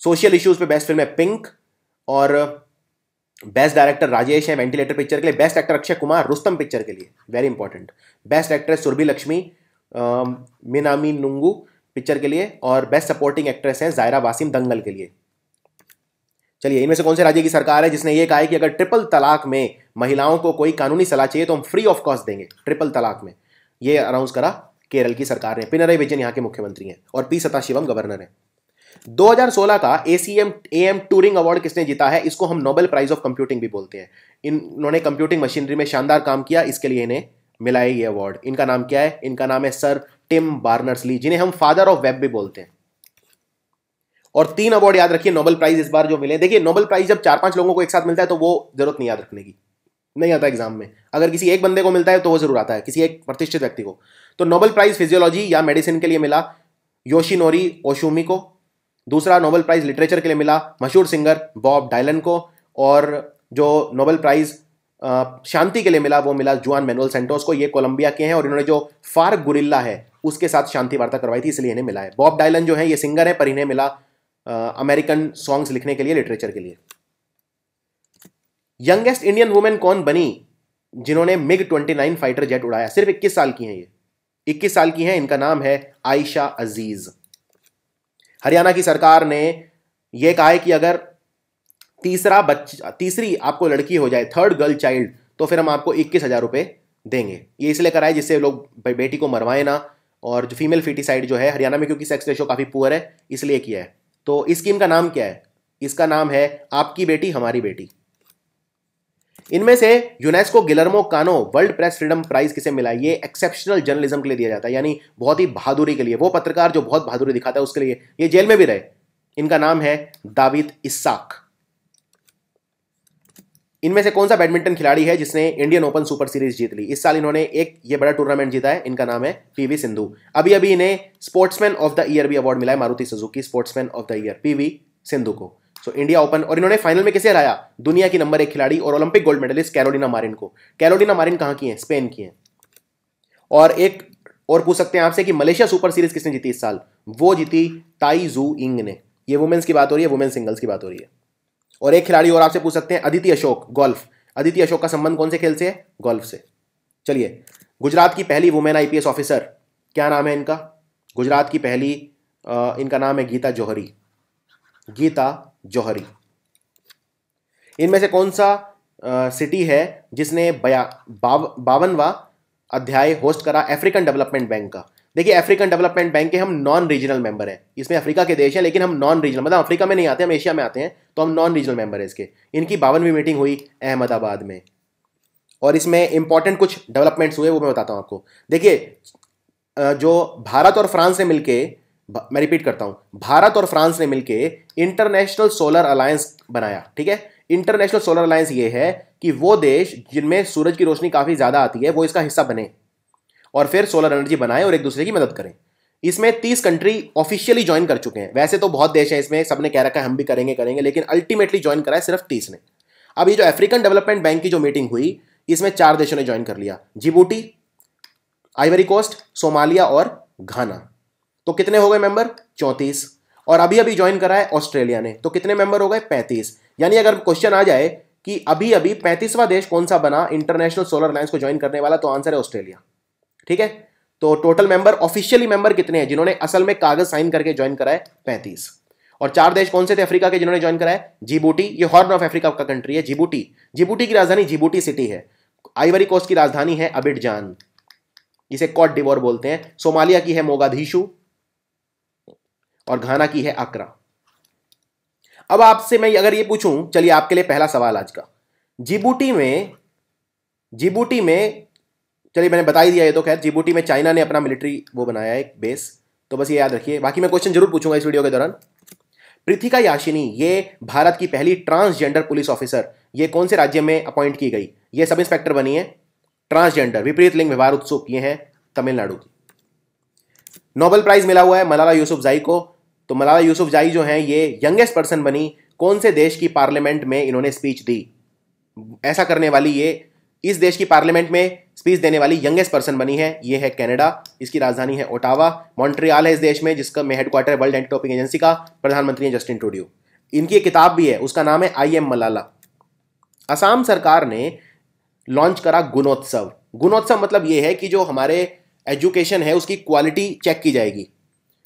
सोशल इश्यूज पे बेस्ट फिल्म है पिंक, और बेस्ट डायरेक्टर राजेश है वेंटिलेटर पिक्चर के लिए। Best actor Akshay Kumar Rustom picture के लिए, very important. Best actress Surabhi Lakshmi Minaminungu picture के लिए, और बेस्ट सपोर्टिंग एक्ट्रेस है जायरा वासिम दंगल के लिए। चलिए इनमें से कौन से राज्य की सरकार है जिसने ये कहा है कि अगर ट्रिपल तलाक में महिलाओं को कोई कानूनी सलाह चाहिए तो हम फ्री ऑफ कॉस्ट देंगे ट्रिपल तलाक में? ये अनाउंस करा केरल की सरकार ने। पिनराई विजयन यहाँ के मुख्यमंत्री हैं और पी सदाशिवम गवर्नर हैं। 2016 का एएम टूरिंग अवार्ड किसने जीता है? इसको हम नोबेल प्राइज ऑफ कंप्यूटिंग भी बोलते हैं। इन्होंने कंप्यूटिंग मशीनरी में शानदार काम किया, इसके लिए इन्हें मिला है ये अवार्ड। इनका नाम क्या है? इनका नाम है सर टिम बार्नर्स-ली, जिन्हें हम फादर ऑफ वेब भी बोलते हैं। और 3 अवार्ड याद रखिए नोबेल प्राइज इस बार जो मिले। देखिए नोबेल प्राइज जब 4-5 लोगों को एक साथ मिलता है तो वो जरूरत नहीं याद रखने की, नहीं आता एग्जाम में। अगर किसी एक बंदे को मिलता है तो वो जरूर आता है, किसी एक प्रतिष्ठित व्यक्ति को। तो नोबेल प्राइज फिजियोलॉजी या मेडिसिन के लिए मिला योशिनोरी ओशुमी को। दूसरा नोबेल प्राइज लिटरेचर के लिए मिला मशहूर सिंगर बॉब डायलन को। और जो नोबेल प्राइज शांति के लिए मिला वो मिला जुआन मैनुअल सेंटोस को। ये कोलंबिया के हैं और इन्होंने जो फार्क गुरिल्ला है उसके साथ शांति वार्ता करवाई थी, इसलिए इन्हें मिला है। बॉब डायलन जो है ये सिंगर है, पर इन्हें मिला अमेरिकन सॉन्ग्स लिखने के लिए, लिटरेचर के लिए। यंगेस्ट इंडियन वुमेन कौन बनी जिन्होंने मिग-29 फाइटर जेट उड़ाया? सिर्फ 21 साल की हैं ये, 21 साल की हैं। इनका नाम है आयशा अजीज। हरियाणा की सरकार ने यह कहा है कि अगर तीसरी आपको लड़की हो जाए, थर्ड गर्ल चाइल्ड, तो फिर हम आपको 21,000 रुपए देंगे। ये इसलिए करा है जिससे लोग बेटी को मरवाए ना। और जो फीमेल फीटिसाइड जो है हरियाणा में, क्योंकि सेक्स रेशो काफी पुअर है, इसलिए किया है। तो इस स्कीम का नाम क्या है? इसका नाम है आपकी बेटी हमारी बेटी। इनमें से यूनेस्को गिलर्मो कानो वर्ल्ड प्रेस फ्रीडम प्राइज किसे मिला? ये एक्सेप्शनल जर्नलिज्म के लिए दिया जाता है, यानी बहुत ही बहादुरी के लिए। वो पत्रकार जो बहुत बहादुरी दिखाता है उसके लिए, ये जेल में भी रहे। इनका नाम है दाविद इस्साक। इनमें से कौन सा बैडमिंटन खिलाड़ी है जिसने इंडियन ओपन सुपर सीरीज जीत ली? इस साल इन्होंने एक ये बड़ा टूर्नामेंट जीता है, इनका नाम है पीवी सिंधु। अभी अभी इन्हें स्पोर्ट्समैन ऑफ द ईयर भी अवार्ड मिला है, Maruti Suzuki sportsman of the year, PV Sindhu को। सो इंडिया ओपन, और इन्होंने फाइनल में किसे हराया? दुनिया की नंबर 1 खिलाड़ी और Olympic gold medallist Carolina Marin को। कैरोलिना मारिन कहां की है? स्पेन की है। और एक और पूछ सकते हैं आपसे कि मलेशिया सुपर सीरीज किसने जीती इस साल? वो जीती ताई जू इंग ने। ये वुमेन्स की बात हो रही है, वुमेन्स सिंगल्स की बात हो रही है। और एक खिलाड़ी और आपसे पूछ सकते हैं, अदिति अशोक, गोल्फ। अदिति अशोक का संबंध कौन से खेल से है? गोल्फ से। चलिए, गुजरात की पहली वुमेन आईपीएस ऑफिसर, क्या नाम है इनका? गुजरात की पहली, इनका नाम है गीता जौहरी। गीता जौहरी। इनमें से कौन सा सिटी है जिसने 52वां अध्याय होस्ट करा अफ्रीकन डेवलपमेंट बैंक का? देखिए, अफ्रीकन डेवलपमेंट बैंक के हम नॉन रीजनल मेंबर हैं। इसमें अफ्रीका के देश हैं लेकिन हम नॉन रीजनल, मतलब अफ्रीका में नहीं आते, हम एशिया में आते हैं, तो हम नॉन रीजनल मेंबर है इसके। इनकी 52वीं मीटिंग हुई अहमदाबाद में, और इसमें इंपॉर्टेंट कुछ डेवलपमेंट्स हुए, वो मैं बताता हूं आपको। देखिए, जो भारत और फ्रांस ने मिलके मैं रिपीट करता हूं, भारत और फ्रांस ने मिलकर इंटरनेशनल सोलर अलायंस बनाया। ठीक है, इंटरनेशनल सोलर अलायंस ये है कि वो देश जिनमें सूरज की रोशनी काफी ज्यादा आती है वो इसका हिस्सा बने और फिर सोलर एनर्जी बनाए और एक दूसरे की मदद करें। इसमें 30 कंट्री ऑफिशियली ज्वाइन कर चुके हैं। वैसे तो बहुत देश हैं इसमें, सबने कह रखा है हम भी करेंगे करेंगे, लेकिन अल्टीमेटली ज्वाइन करा है सिर्फ 30 ने। अब ये जो अफ्रीकन डेवलपमेंट बैंक की जो मीटिंग हुई, इसमें 4 देशों ने ज्वाइन कर लिया, जिबूटी, आइवरी कोस्ट, सोमालिया और घाना। तो कितने हो गए मेंबर? 34। और अभी अभी ज्वाइन करा है ऑस्ट्रेलिया ने, तो कितने मेंबर हो गए? 35। यानी अगर क्वेश्चन आ जाए कि अभी अभी 35वां देश कौन सा बना इंटरनेशनल सोलर अलायंस को ज्वाइन करने वाला, तो आंसर है ऑस्ट्रेलिया। ठीक है, तो टोटल मेंबर, ऑफिशियली मेंबर कितने हैं जिन्होंने असल में कागज साइन करके ज्वाइन करा है? 35। और 4 देश कौन से थे अफ्रीका के जिन्होंने ज्वाइन करा है? जिबूटी, ये हॉर्न ऑफ अफ्रीका का कंट्री है जिबूटी। जिबूटी की राजधानी जिबूटी सिटी है। आइवरी कोस्ट की राजधानी है अबिडजान, जिसे कॉट डिवोर बोलते हैं। सोमालिया की है मोगादिशु और घाना की है अक्रा। अब आपसे मैं अगर ये पूछूं, चलिए आपके लिए पहला सवाल आज का, जिबूटी में चलिए मैंने बता ही दिया ये तो, खैर जिबूटी में चाइना ने अपना मिलिट्री वो बनाया है एक बेस, तो बस ये याद रखिए। बाकी मैं क्वेश्चन जरूर पूछूंगा इस वीडियो के दौरान। पृथिका याशिनी, ये भारत की पहली ट्रांसजेंडर पुलिस ऑफिसर, ये कौन से राज्य में अपॉइंट की गई? ये सब इंस्पेक्टर बनी है, ट्रांसजेंडर, विपरीत लिंग व्यवहार उत्सुक, ये है तमिलनाडु की। नोबेल प्राइज मिला हुआ है मलाला यूसुफजाई को। तो मलाला यूसुफजाई जो है ये यंगेस्ट पर्सन बनी, कौन से देश की पार्लियामेंट में इन्होंने स्पीच दी? ऐसा करने वाली ये, इस देश की पार्लियामेंट में स्पीच देने वाली यंगेस्ट पर्सन बनी है, ये है कनाडा, इसकी राजधानी है ओटावा। मॉन्ट्रियल है इस देश में, जिसका में हेडक्वार्टर है वर्ल्ड एंटी डोपिंग एजेंसी का, प्रधानमंत्री है जस्टिन ट्रूडियो। इनकी एक किताब भी है, उसका नाम है आई एम मलाला। असम सरकार ने लॉन्च करा गुणोत्सव। गुणोत्सव मतलब ये है कि जो हमारे एजुकेशन है उसकी क्वालिटी चेक की जाएगी।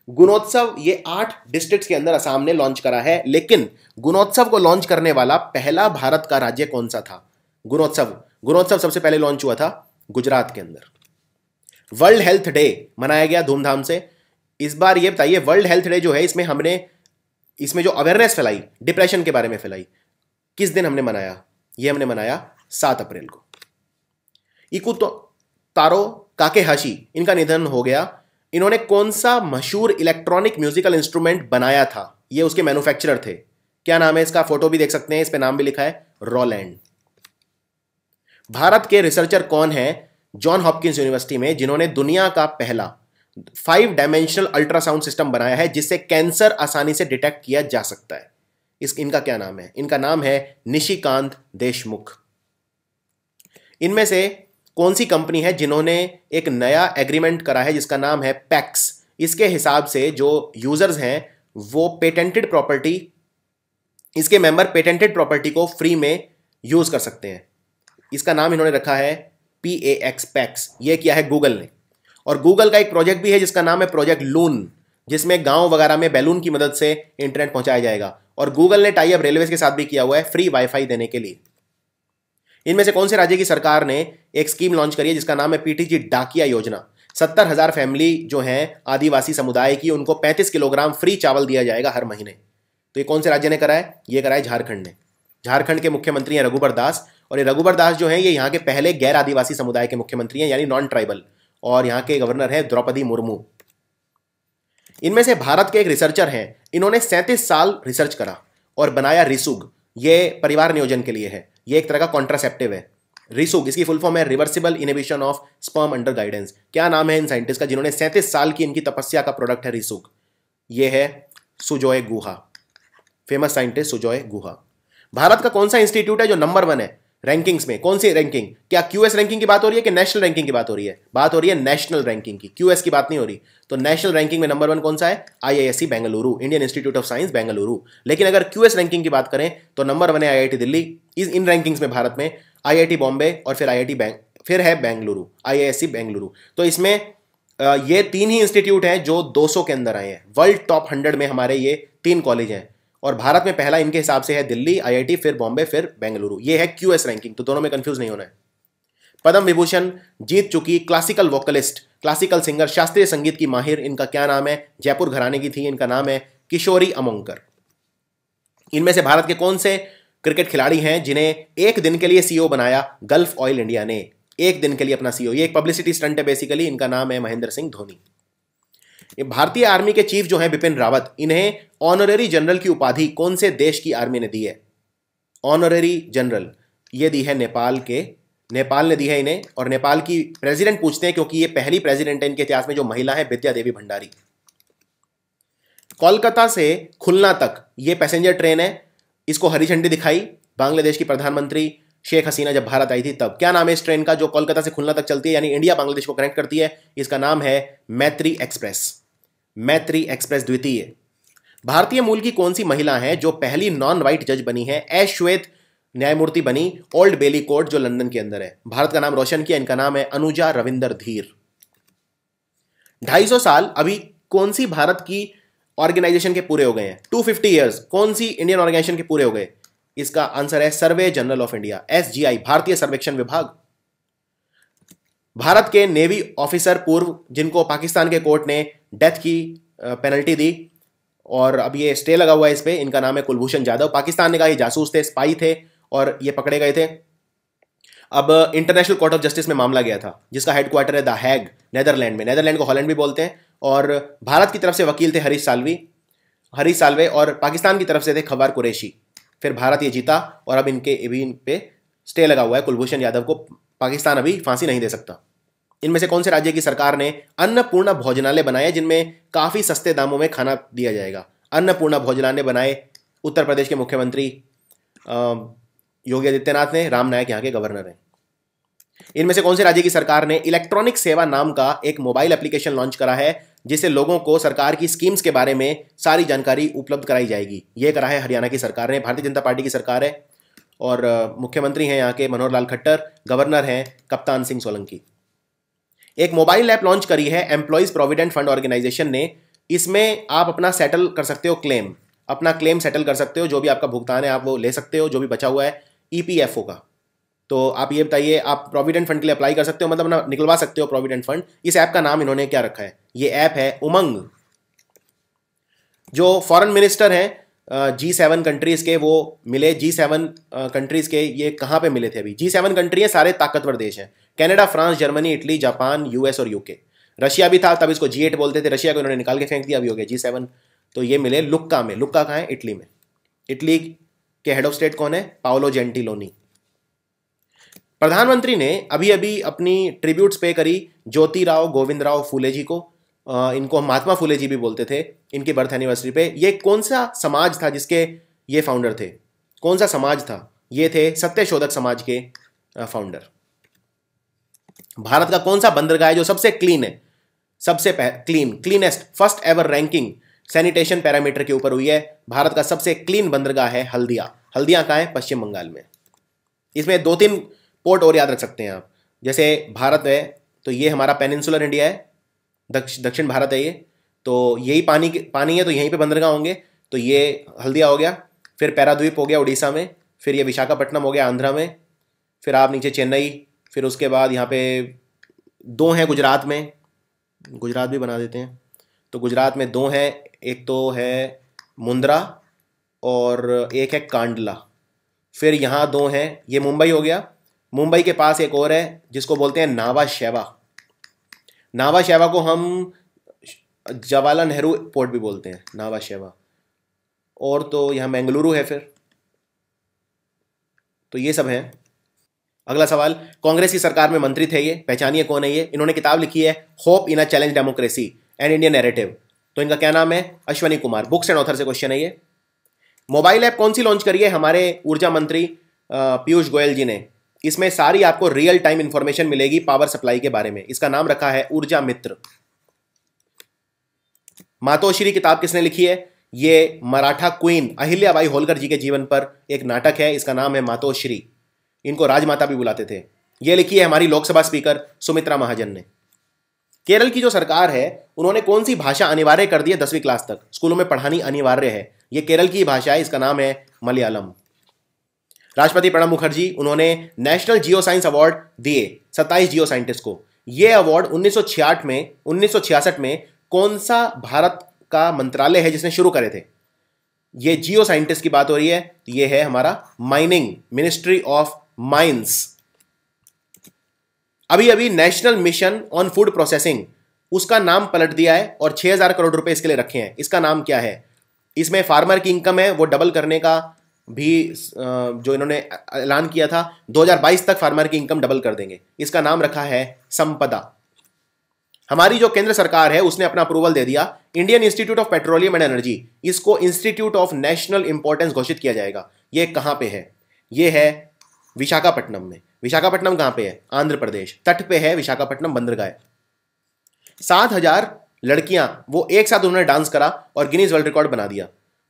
गुणोत्सव ये 8 डिस्ट्रिक्ट्स के अंदर असम ने लॉन्च करा है, लेकिन गुणोत्सव को लॉन्च करने वाला पहला भारत का राज्य कौन सा था? गुणोत्सव सबसे पहले लॉन्च हुआ था गुजरात के अंदर। वर्ल्ड हेल्थ डे मनाया गया धूमधाम से। इस बार ये बताइए, वर्ल्ड हेल्थ डे जो है इसमें जो अवेयरनेस फैलाई, डिप्रेशन के बारे में फैलाई, किस दिन हमने मनाया? ये हमने मनाया 7 अप्रैल को। इकुतो तारो काकेहाशी, इनका निधन हो गया। इन्होंने कौन सा मशहूर इलेक्ट्रॉनिक म्यूजिकल इंस्ट्रूमेंट बनाया था? ये उसके मैन्युफैक्चरर थे। क्या नाम है इसका? फोटो भी देख सकते हैं, इस पे नाम भी लिखा है रोलैंड। भारत के रिसर्चर कौन है जॉन हॉपकिंस यूनिवर्सिटी में, जिन्होंने दुनिया का पहला 5 डायमेंशनल अल्ट्रासाउंड सिस्टम बनाया है जिससे कैंसर आसानी से डिटेक्ट किया जा सकता है? इनका क्या नाम है? इनका नाम है निशिकांत देशमुख। इनमें से कौन सी कंपनी है जिन्होंने एक नया एग्रीमेंट करा है जिसका नाम है पैक्स? इसके हिसाब से जो यूजर्स हैं वो पेटेंटेड प्रॉपर्टी, इसके मेंबर पेटेंटेड प्रॉपर्टी को फ्री में यूज कर सकते हैं। इसका नाम इन्होंने रखा है PAX पैक्स। ये किया है गूगल ने। और गूगल का एक प्रोजेक्ट भी है जिसका नाम है प्रोजेक्ट लून, जिसमें गांव वगैरह में बैलून की मदद से इंटरनेट पहुंचाया जाएगा। और गूगल ने टाई अप रेलवे के साथ भी किया हुआ है फ्री वाईफाई देने के लिए। इनमें से कौन से राज्य की सरकार ने एक स्कीम लॉन्च करी है जिसका नाम है PTG डाकिया योजना? 70,000 फैमिली जो हैं आदिवासी समुदाय की, उनको 35 किलोग्राम फ्री चावल दिया जाएगा हर महीने। तो ये कौन से राज्य ने करा है? ये करा है झारखंड ने। झारखंड के मुख्यमंत्री हैं रघुबर दास, और ये रघुबर दास जो हैं ये यहाँ के पहले गैर आदिवासी समुदाय के मुख्यमंत्री हैं, यानी नॉन ट्राइबल। और यहाँ के गवर्नर है द्रौपदी मुर्मू। इनमें से भारत के एक रिसर्चर हैं, इन्होंने 37 साल रिसर्च करा और बनाया रिसुग। ये परिवार नियोजन के लिए है, ये एक तरह का कॉन्ट्रासेप्टिव है। रिसुग, इसकी फुल फॉर्म है reversible inhibition of sperm under guidance. क्या नाम है इन साइंटिस्ट का जिन्होंने 37 साल की इनकी तपस्या का प्रोडक्ट है रिसुग? ये है सुजॉय गुहा, फेमस साइंटिस्ट सुजॉय गुहा। भारत का कौन सा इंस्टीट्यूट है जो नंबर 1 है रैंकिंग्स में? कौन सी रैंकिंग? क्या QS रैंकिंग की बात हो रही है कि नेशनल रैंकिंग की बात हो रही है? बात हो रही है नेशनल रैंकिंग की, QS की बात नहीं हो रही। तो नेशनल रैंकिंग में नंबर 1 कौन सा है? IISc Bengaluru, Indian institute of science Bengaluru. लेकिन अगर QS रैंकिंग की बात करें तो नंबर 1 है IIT दिल्ली। इन रैंकिंग्स में भारत में IIT बॉम्बे और फिर है बेंगलुरु, IISc बेंगलुरु। तो इसमें ये 3 ही इंस्टीट्यूट हैं जो 200 के अंदर आए हैं। वर्ल्ड टॉप 100 में हमारे ये 3 कॉलेज हैं, और भारत में पहला इनके हिसाब से है दिल्ली, IIT, फिर बॉम्बे, फिर बेंगलुरु। ये है QS रैंकिंग, तो दोनों में कंफ्यूज नहीं होना है। पद्म विभूषण जीत चुकी क्लासिकल वोकलिस्ट, क्लासिकल सिंगर, शास्त्रीय संगीत की माहिर, इनका क्या नाम है? जयपुर घराने की थी, इनका नाम है किशोरी अमोंकर। इनमें से भारत के कौन से क्रिकेट खिलाड़ी हैं जिन्हें एक दिन के लिए CEO बनाया गल्फ ऑयल इंडिया ने? एक दिन के लिए अपना CEO, ये एक पब्लिसिटी स्टंट है बेसिकली। इनका नाम है महेंद्र सिंह धोनी। ये भारतीय आर्मी के चीफ जो हैं बिपिन रावत, इन्हें ऑनररी जनरल की उपाधि कौन से देश की आर्मी ने दी है? ऑनररी जनरल ये दी है नेपाल ने दी है इन्हें। और नेपाल की प्रेसिडेंट पूछते हैं क्योंकि ये पहली प्रेसिडेंट है इनके इतिहास में जो महिला है, विद्या देवी भंडारी। कोलकाता से खुलना तक ये पैसेंजर ट्रेन है, इसको हरी झंडी दिखाई बांग्लादेश की प्रधानमंत्री शेख हसीना जब भारत आई थी तब। क्या नाम है इस ट्रेन का जो कोलकाता से खुलना तक चलती है, यानी इंडिया बांग्लादेश को कनेक्ट करती है? इसका नाम है मैत्री एक्सप्रेस। मैत्री एक्सप्रेस द्वितीय। भारतीय मूल की कौन सी महिला है जो पहली नॉन वाइट जज बनी है, अश्वेत न्यायमूर्ति बनी ओल्ड बेली कोर्ट जो लंदन के अंदर है? भारत का नाम रोशन किया, इनका नाम है अनुजा रविंदर धीर। 250 साल अभी कौन सी भारत की ऑर्गेनाइजेशन के पूरे हो गए हैं? 250 ईयर्स कौन सी इंडियन ऑर्गेनाइजेशन के पूरे हो गए? इसका आंसर है सर्वे जनरल ऑफ इंडिया, एसजीआई, भारतीय सर्वेक्षण विभाग। भारत के नेवी ऑफिसर पूर्व जिनको पाकिस्तान के कोर्ट ने डेथ की पेनल्टी दी और अब ये स्टे लगा हुआ है इस पे, इनका नाम है कुलभूषण जाधव। पाकिस्तान ने कहा ये जासूस थे, स्पाई थे और ये पकड़े गए थे। अब इंटरनेशनल कोर्ट ऑफ जस्टिस में मामला गया था जिसका हेडक्वार्टर है द हैग, नेदरलैंड में। नेदरलैंड को हॉलैंड भी बोलते हैं। और भारत की तरफ से वकील थे हरीश साल्वे और पाकिस्तान की तरफ से थे खवार कुरैशी। फिर भारत ये जीता और अब इन पे स्टे लगा हुआ है। कुलभूषण यादव को पाकिस्तान अभी फांसी नहीं दे सकता। इनमें से कौन से राज्य की सरकार ने अन्नपूर्णा भोजनालय बनाए जिनमें काफी सस्ते दामों में खाना दिया जाएगा? अन्नपूर्णा भोजनालय बनाए उत्तर प्रदेश के मुख्यमंत्री योगी आदित्यनाथ ने। राम नायक यहाँ के गवर्नर हैं। इनमें से कौन से राज्य की सरकार ने इलेक्ट्रॉनिक सेवा नाम का एक मोबाइल एप्लीकेशन लॉन्च करा है जिससे लोगों को सरकार की स्कीम्स के बारे में सारी जानकारी उपलब्ध कराई जाएगी? यह करा है हरियाणा की सरकार ने, भारतीय जनता पार्टी की सरकार है। और मुख्यमंत्री हैं यहाँ के मनोहर लाल खट्टर, गवर्नर हैं कप्तान सिंह सोलंकी। एक मोबाइल ऐप लॉन्च करी है एम्प्लॉइज प्रोविडेंट फंड ऑर्गेनाइजेशन ने। इसमें आप अपना सेटल कर सकते हो क्लेम, अपना क्लेम सेटल कर सकते हो, जो भी आपका भुगतान है आप वो ले सकते हो, जो भी बचा हुआ है ईपीएफओ का। तो आप ये बताइए, आप प्रोविडेंट फंड के लिए अप्लाई कर सकते हो, मतलब अपना निकलवा सकते हो प्रोविडेंट फंड। इस ऐप का नाम इन्होंने क्या रखा है? ये ऐप है उमंग। जो फॉरेन मिनिस्टर हैं G7 कंट्रीज के, वो मिले G7 कंट्रीज के। ये कहाँ पे मिले थे? अभी G7 कंट्री है, सारे ताकतवर देश हैं, Canada, France, Germany, Italy, Japan, US और यूके। रशिया भी था, तब इसको G8 बोलते थे, रशिया को इन्होंने निकाल के फेंक दिया, अभी हो गया G7। तो ये मिले लुक्का में। लुक्का कहाँ है? इटली में। इटली के हेड ऑफ स्टेट कौन है? Paolo Gentiloni. प्रधानमंत्री ने अभी अभी अपनी ट्रिब्यूट्स पे करी ज्योतिराव गोविंदराव फूले जी को। इनको महात्मा फूले जी भी बोलते थे, इनकी बर्थ एनिवर्सरी पे। ये कौन सा समाज था जिसके ये फाउंडर थे? कौन सा समाज था? ये थे सत्यशोधक समाज के फाउंडर। भारत का कौन सा बंदरगाह है जो सबसे क्लीन है? सबसे cleanest, first ever ranking sanitation parameter के ऊपर हुई है। भारत का सबसे क्लीन बंदरगाह है हल्दिया। हल्दिया कहाँ है? पश्चिम बंगाल में। इसमें 2-3 पोर्ट और याद रख सकते हैं आप। जैसे भारत है तो ये हमारा पेनिनसुलर इंडिया है, दक्षिण भारत है ये, तो यही पानी है तो यहीं पे बंदरगाह होंगे। तो ये हल्दिया हो गया, फिर पैराद्वीप हो गया उड़ीसा में, फिर ये विशाखापट्टनम हो गया आंध्रा में, फिर आप नीचे चेन्नई, फिर उसके बाद यहाँ पे 2 हैं गुजरात में, गुजरात भी बना देते हैं। तो गुजरात में 2 हैं, एक तो है मुंद्रा और एक है कांडला। फिर यहाँ 2 हैं, ये मुंबई हो गया। मुंबई के पास एक और है जिसको बोलते हैं नावा शेवा। नावा शेवा को हम जवाहरलाल नेहरू पोर्ट भी बोलते हैं, नावा शेवा। और तो यहाँ बेंगलुरु है फिर। तो ये सब हैं। अगला सवाल, कांग्रेस की सरकार में मंत्री थे ये, पहचानिए कौन है ये? इन्होंने किताब लिखी है hope in a challenge democracy and Indian narrative. तो इनका क्या नाम है? Ashwani Kumar. Books and author से क्वेश्चन है ये। मोबाइल ऐप कौन सी लॉन्च करी है हमारे ऊर्जा मंत्री पीयूष गोयल जी ने? इसमें सारी आपको रियल टाइम इंफॉर्मेशन मिलेगी पावर सप्लाई के बारे में। इसका नाम रखा है ऊर्जा मित्र। मातोश्री किताब किसने लिखी है? ये मराठा क्वीन अहिल्याबाई होलकर जी के जीवन पर एक नाटक है, इसका नाम है मातोश्री। इनको राजमाता भी बुलाते थे। ये लिखी है हमारी लोकसभा स्पीकर सुमित्रा महाजन ने। केरल की जो सरकार है उन्होंने कौन सी भाषा अनिवार्य कर दी है 10वीं क्लास तक? स्कूलों में पढ़ानी अनिवार्य है। ये केरल की भाषा है, इसका नाम है मलयालम। राष्ट्रपति प्रणब मुखर्जी, उन्होंने नेशनल जियो साइंस अवार्ड दिए 27 जियो साइंटिस्ट को। यह अवार्ड 1966 में कौन सा भारत का मंत्रालय है जिसने शुरू करे थे? ये जियो साइंटिस्ट की बात हो रही है, ये है हमारा माइनिंग, मिनिस्ट्री ऑफ माइंस। अभी अभी national mission on food processing उसका नाम पलट दिया है और 6,000 करोड़ रुपए इसके लिए रखे हैं। इसका नाम क्या है? इसमें फार्मर की इनकम है वो डबल करने का भी जो इन्होंने ऐलान किया था, 2022 तक फार्मर की इनकम डबल कर देंगे। इसका नाम रखा है संपदा। हमारी जो केंद्र सरकार है उसने अपना अप्रूवल दे दिया, Indian institute of petroleum and energy, इसको इंस्टीट्यूट ऑफ नेशनल इंपॉर्टेंस घोषित किया जाएगा। ये कहां पे है? ये है विशाखापट्टनम में। विशाखापट्टनम कहां पे है? आंध्र प्रदेश, तट पे है विशाखापट्टनम बंदरगाह। 7,000 लड़कियां वो एक साथ उन्होंने डांस करा और गिनीज वर्ल्ड रिकॉर्ड बना दिया।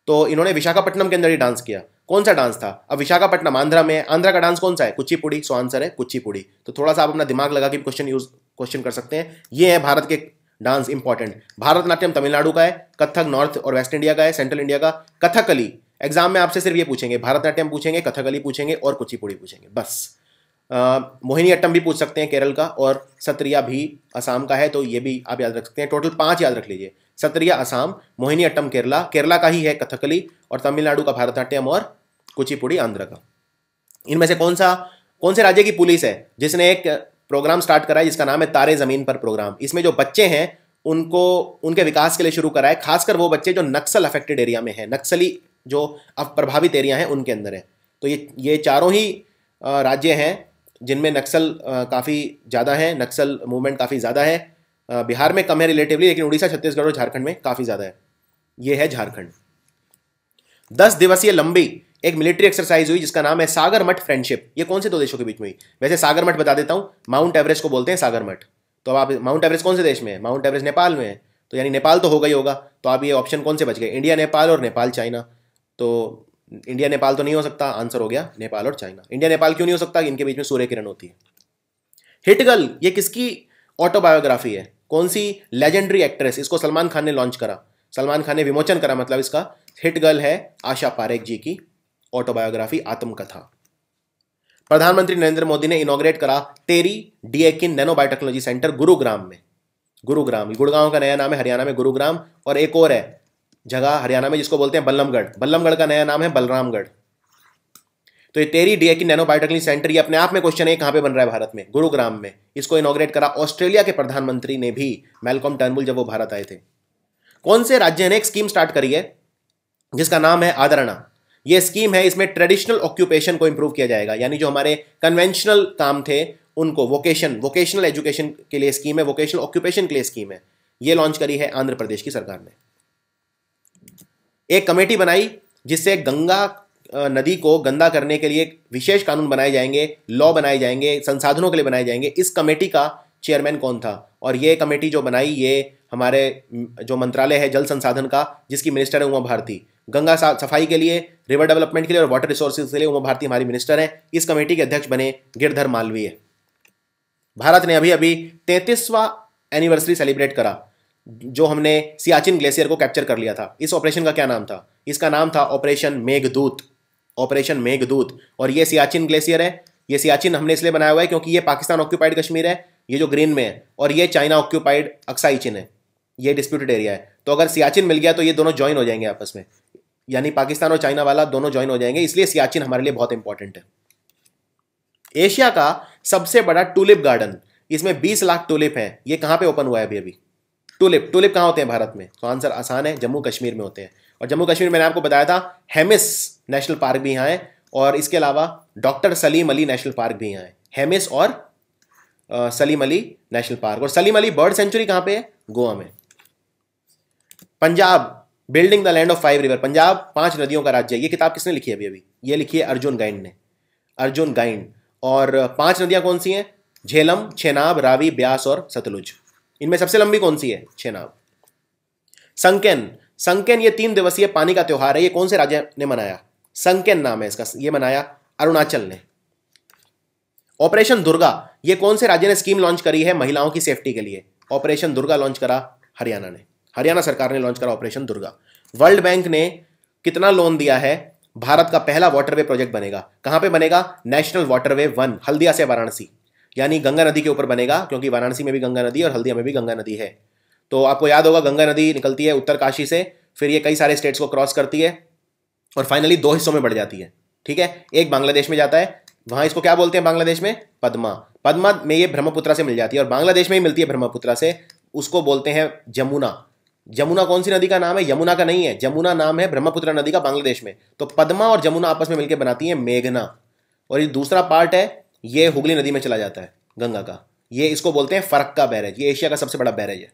तो इन्होंने विशाखापट्टनम के अंदर ही डांस किया। कौन सा डांस था? अब विशाखापट्टनम आंध्रा में, आंध्रा का डांस कौन सा है? कुचिपुड़ी। सो आंसर है कुचिपुड़ी। तो थोड़ा सा आप अपना दिमाग लगा के क्वेश्चन कर सकते हैं। ये है भारत के डांस इंपॉर्टेंट। भारतनाट्यम तमिलनाडु का है, कथक नॉर्थ और वेस्ट इंडिया का है, सेंट्रल इंडिया का। कथकली एग्जाम में आपसे सिर्फ ये पूछेंगे, भारतनाट्यम पूछेंगे, कथकली पूछेंगे और कुचिपुड़ी पूछेंगे, बस। मोहिनीअट्टम भी पूछ सकते हैं केरल का, और सत्रिया भी असम का है, तो ये भी आप याद रख सकते हैं। टोटल 5 याद रख लीजिए, सत्रिया असम, मोहिनीअट्टम केरला का ही है कथकली, और तमिलनाडु का भारतनाट्यम और कुचिपुड़ी आंध्र का। इनमें से कौन से राज्य की पुलिस है जिसने एक प्रोग्राम स्टार्ट करा है जिसका नाम है तारे जमीन पर प्रोग्राम? इसमें जो बच्चे हैं उनको उनके विकास के लिए शुरू करा है, खासकर वो बच्चे जो नक्सल अफेक्टेड एरिया में है, नक्सली जो अब प्रभावित एरिया हैं उनके अंदर है। तो ये चारों ही राज्य हैं जिनमें नक्सल काफ़ी ज़्यादा है, नक्सल मूवमेंट काफ़ी ज़्यादा है। बिहार में कम है रिलेटिवली, लेकिन उड़ीसा, छत्तीसगढ़ और झारखंड में काफ़ी ज़्यादा है। ये है झारखंड। 10 दिवसीय लंबी एक मिलिट्री एक्सरसाइज हुई जिसका नाम है सागर मठ फ्रेंडशिप। ये कौन से 2 देशों के बीच में हुई? वैसे सागर मठ बता देता हूँ, माउंट एवरेस्ट को बोलते हैं सागर मठ। तो अब आप, माउंट एवरेस्ट कौन से देश में है? माउंट एवरेस्ट नेपाल में है, तो यानी नेपाल तो होगा ही होगा। तो आप ये ऑप्शन कौन से बच गए? इंडिया, नेपाल और नेपाल चाइना। तो इंडिया नेपाल तो नहीं हो सकता, आंसर हो गया नेपाल और चाइना। इंडिया नेपाल क्यों नहीं हो सकता? इनके बीच में सूर्य किरण होती है। हिट गर्ल, ये किसकी ऑटोबायोग्राफी है? कौन सी लेजेंडरी एक्ट्रेस? इसको सलमान खान ने लॉन्च करा, सलमान खान ने विमोचन करा, मतलब इसका। हिट गर्ल है आशा पारेख जी की ऑटोबायोग्राफी, आत्मकथा। प्रधानमंत्री नरेंद्र मोदी ने इनॉग्रेट करा टेरी डिएकिन नैनो बायोटेक्नोलॉजी सेंटर गुरुग्राम में। गुरुग्राम, गुड़गांव का नया नाम है हरियाणा में गुरुग्राम, और एक और है जगह हरियाणा में जिसको बोलते हैं बल्लमगढ़। बल्लमगढ़ का नया नाम है बलरामगढ़। तो ये टेरी डिएकिन नैनो बायोटेक्नोलॉजी सेंटर, ये अपने आप में क्वेश्चन है कहां पे बन रहा है? भारत में, गुरुग्राम में। इसको इनॉग्रेट करा ऑस्ट्रेलिया के प्रधानमंत्री ने भी, मैल्कॉम टर्नबुल, जब वो भारत आए थे। कौन से राज्य ने एक स्कीम स्टार्ट करी है जिसका नाम है आदरणा? ये स्कीम है, इसमें ट्रेडिशनल ऑक्यूपेशन को इंप्रूव किया जाएगा, यानी जो हमारे कन्वेंशनल काम थे उनको वोकेशनल एजुकेशन के लिए स्कीम है, वोकेशनल ऑक्यूपेशन के लिए स्कीम है। ये लॉन्च करी है आंध्र प्रदेश की सरकार ने। एक कमेटी बनाई जिससे गंगा नदी को गंदा करने के लिए विशेष कानून बनाए जाएंगे, लॉ बनाए जाएंगे, संसाधनों के लिए बनाए जाएंगे। इस कमेटी का चेयरमैन कौन था? और ये कमेटी जो बनाई, ये हमारे जो मंत्रालय है जल संसाधन का, जिसकी मिनिस्टर है उमा भारती। गंगा सफाई के लिए, रिवर डेवलपमेंट के लिए और वाटर रिसोर्सेज के लिए उमा भारती हमारी मिनिस्टर हैं। इस कमेटी के अध्यक्ष बने गिरधर मालवीय। भारत ने अभी अभी 33वां एनिवर्सरी सेलिब्रेट करा, जो हमने सियाचिन ग्लेशियर को कैप्चर कर लिया था। इस ऑपरेशन का क्या नाम था? इसका नाम था ऑपरेशन मेघदूत। ऑपरेशन मेघदूत। और ये सियाचिन ग्लेशियर है, ये सियाचिन हमने इसलिए बनाया हुआ है क्योंकि ये पाकिस्तान ऑक्यूपाइड कश्मीर है, ये जो ग्रीन में है, और ये चाइना ऑक्यूपाइड अक्साई चीन है, ये डिस्प्यूटेड एरिया है। तो अगर सियाचिन मिल गया तो ये दोनों ज्वाइन हो जाएंगे आपस में, यानी पाकिस्तान और चाइना वाला दोनों ज्वाइन हो जाएंगे, इसलिए सियाचिन हमारे लिए बहुत इंपॉर्टेंट है। एशिया का सबसे बड़ा टूलिप गार्डन, इसमें 20 लाख टूलिप हैं, ये कहां पे ओपन हुआ है अभी? टूलिप कहां होते हैं भारत में? तो आंसर आसान है, जम्मू कश्मीर में होते हैं। और जम्मू कश्मीर मैंने आपको बताया था हेमिस नेशनल पार्क भी यहाँ है, और इसके अलावा doctor Salim Ali national park भी यहाँ है। हेमिस और सलीम अली नेशनल पार्क। और सलीम अली बर्ड सेंचुरी कहां पे है? गोवा में। Punjab, building the land of 5 river, Punjab 5 नदियों का राज्य है। ये किताब किसने लिखी है अभी? ये लिखी है अर्जुन गाइंड ने, अर्जुन गाइंड। और 5 नदियां कौन सी हैं? झेलम, चेनाब, रावी, ब्यास और सतलुज। इनमें सबसे लंबी कौन सी है? चेनाब। संकेन ये 3 दिवसीय पानी का त्योहार है, ये कौन से राज्य ने मनाया? संकेन नाम है इसका, ये मनाया अरुणाचल ने। ऑपरेशन दुर्गा, ये कौन से राज्य ने स्कीम लॉन्च करी है महिलाओं की सेफ्टी के लिए? ऑपरेशन दुर्गा लॉन्च करा हरियाणा ने, हरियाणा सरकार ने लॉन्च करा ऑपरेशन दुर्गा। वर्ल्ड बैंक ने कितना लोन दिया है? भारत का पहला वाटरवे प्रोजेक्ट बनेगा। कहां पे बनेगा? नेशनल वाटरवे 1, हल्दिया से वाराणसी, यानी गंगा नदी के ऊपर बनेगा, क्योंकि वाराणसी में भी गंगा नदी और हल्दिया में भी गंगा नदी है। तो आपको याद होगा गंगा नदी निकलती है उत्तरकाशी से, फिर ये कई सारे स्टेट्स को क्रॉस करती है और फाइनली 2 हिस्सों में बढ़ जाती है। ठीक है, एक बांग्लादेश में जाता है, वहां इसको क्या बोलते हैं बांग्लादेश में? पद्मा। पद्मा में ये ब्रह्मपुत्रा से मिल जाती है, और बांग्लादेश में ही मिलती है ब्रह्मपुत्रा से। उसको बोलते हैं जमुना। जमुना कौन सी नदी का नाम है? यमुना का नहीं है, जमुना नाम है ब्रह्मपुत्र नदी का बांग्लादेश में। तो पद्मा और जमुना आपस में मिलकर बनाती है मेघना। और ये दूसरा पार्ट है, ये हुगली नदी में चला जाता है, गंगा का। ये इसको बोलते हैं फरक्का बैरेज, ये एशिया का सबसे बड़ा बैरेज है।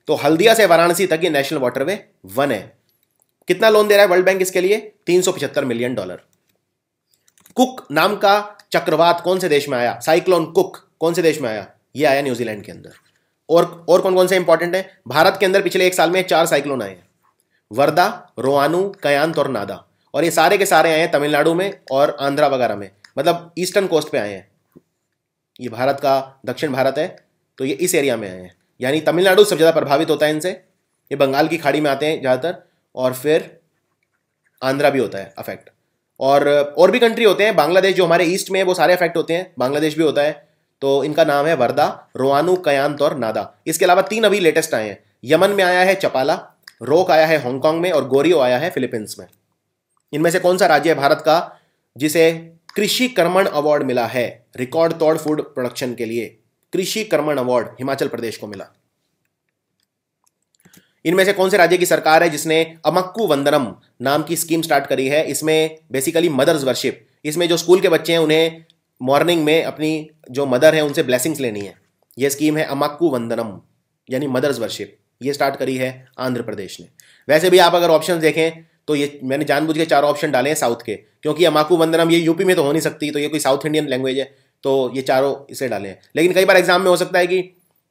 तो हल्दिया से वाराणसी तक ये नेशनल वाटरवे 1 है। कितना लोन दे रहा है वर्ल्ड बैंक इसके लिए? $375 मिलियन। कुक नाम का चक्रवात कौन से देश में आया? साइक्लोन कुक कौन से देश में आया? ये आया न्यूजीलैंड के अंदर। और कौन कौन से इंपॉर्टेंट है? भारत के अंदर पिछले 1 साल में 4 साइक्लोन आए हैं, वर्दा, रोआनु, कयांत और नादा। और ये सारे के सारे आए हैं तमिलनाडु में और आंध्रा वगैरह में, मतलब ईस्टर्न कोस्ट पे आए हैं। ये भारत का दक्षिण भारत है, तो ये इस एरिया में आए हैं। यानी तमिलनाडु सबसे ज़्यादा प्रभावित होता है इनसे। ये बंगाल की खाड़ी में आते हैं ज़्यादातर, और फिर आंध्रा भी होता है अफेक्ट। और भी कंट्री होते हैं, बांग्लादेश जो हमारे ईस्ट में है वो सारे अफेक्ट होते हैं, बांग्लादेश भी होता है। तो इनका नाम है वर्दा, रोआनु, कयांत और नादा। इसके अलावा 3 अभी लेटेस्ट आए हैं। यमन में आया है चपाला, रोक आया है हांगकांग में, और गोरियो आया है फिलीपींस में। इनमें से कौन सा राज्य है भारत का जिसे कृषि कर्मण अवार्ड मिला है रिकॉर्ड तोड़ फूड प्रोडक्शन के लिए? कृषि कर्मण अवार्ड हिमाचल प्रदेश को मिला। इनमें से कौन से राज्य की सरकार है जिसने अमक्कू वंदनम नाम की स्कीम स्टार्ट करी है? इसमें बेसिकली मदर्स वर्शिप, इसमें जो स्कूल के बच्चे हैं उन्हें मॉर्निंग में अपनी जो मदर है उनसे ब्लेसिंग्स लेनी है। यह स्कीम है अमक्कू वंदनम, यानी मदर्स वर्शिप। ये स्टार्ट करी है आंध्र प्रदेश ने। वैसे भी आप अगर ऑप्शन देखें तो ये मैंने जानबूझ के 4 ऑप्शन डाले हैं साउथ के, क्योंकि अमाकू वंदनम ये यूपी में तो हो नहीं सकती, तो ये कोई साउथ इंडियन लैंग्वेज है, तो ये चारों इसे डाले हैं। लेकिन कई बार एग्जाम में हो सकता है कि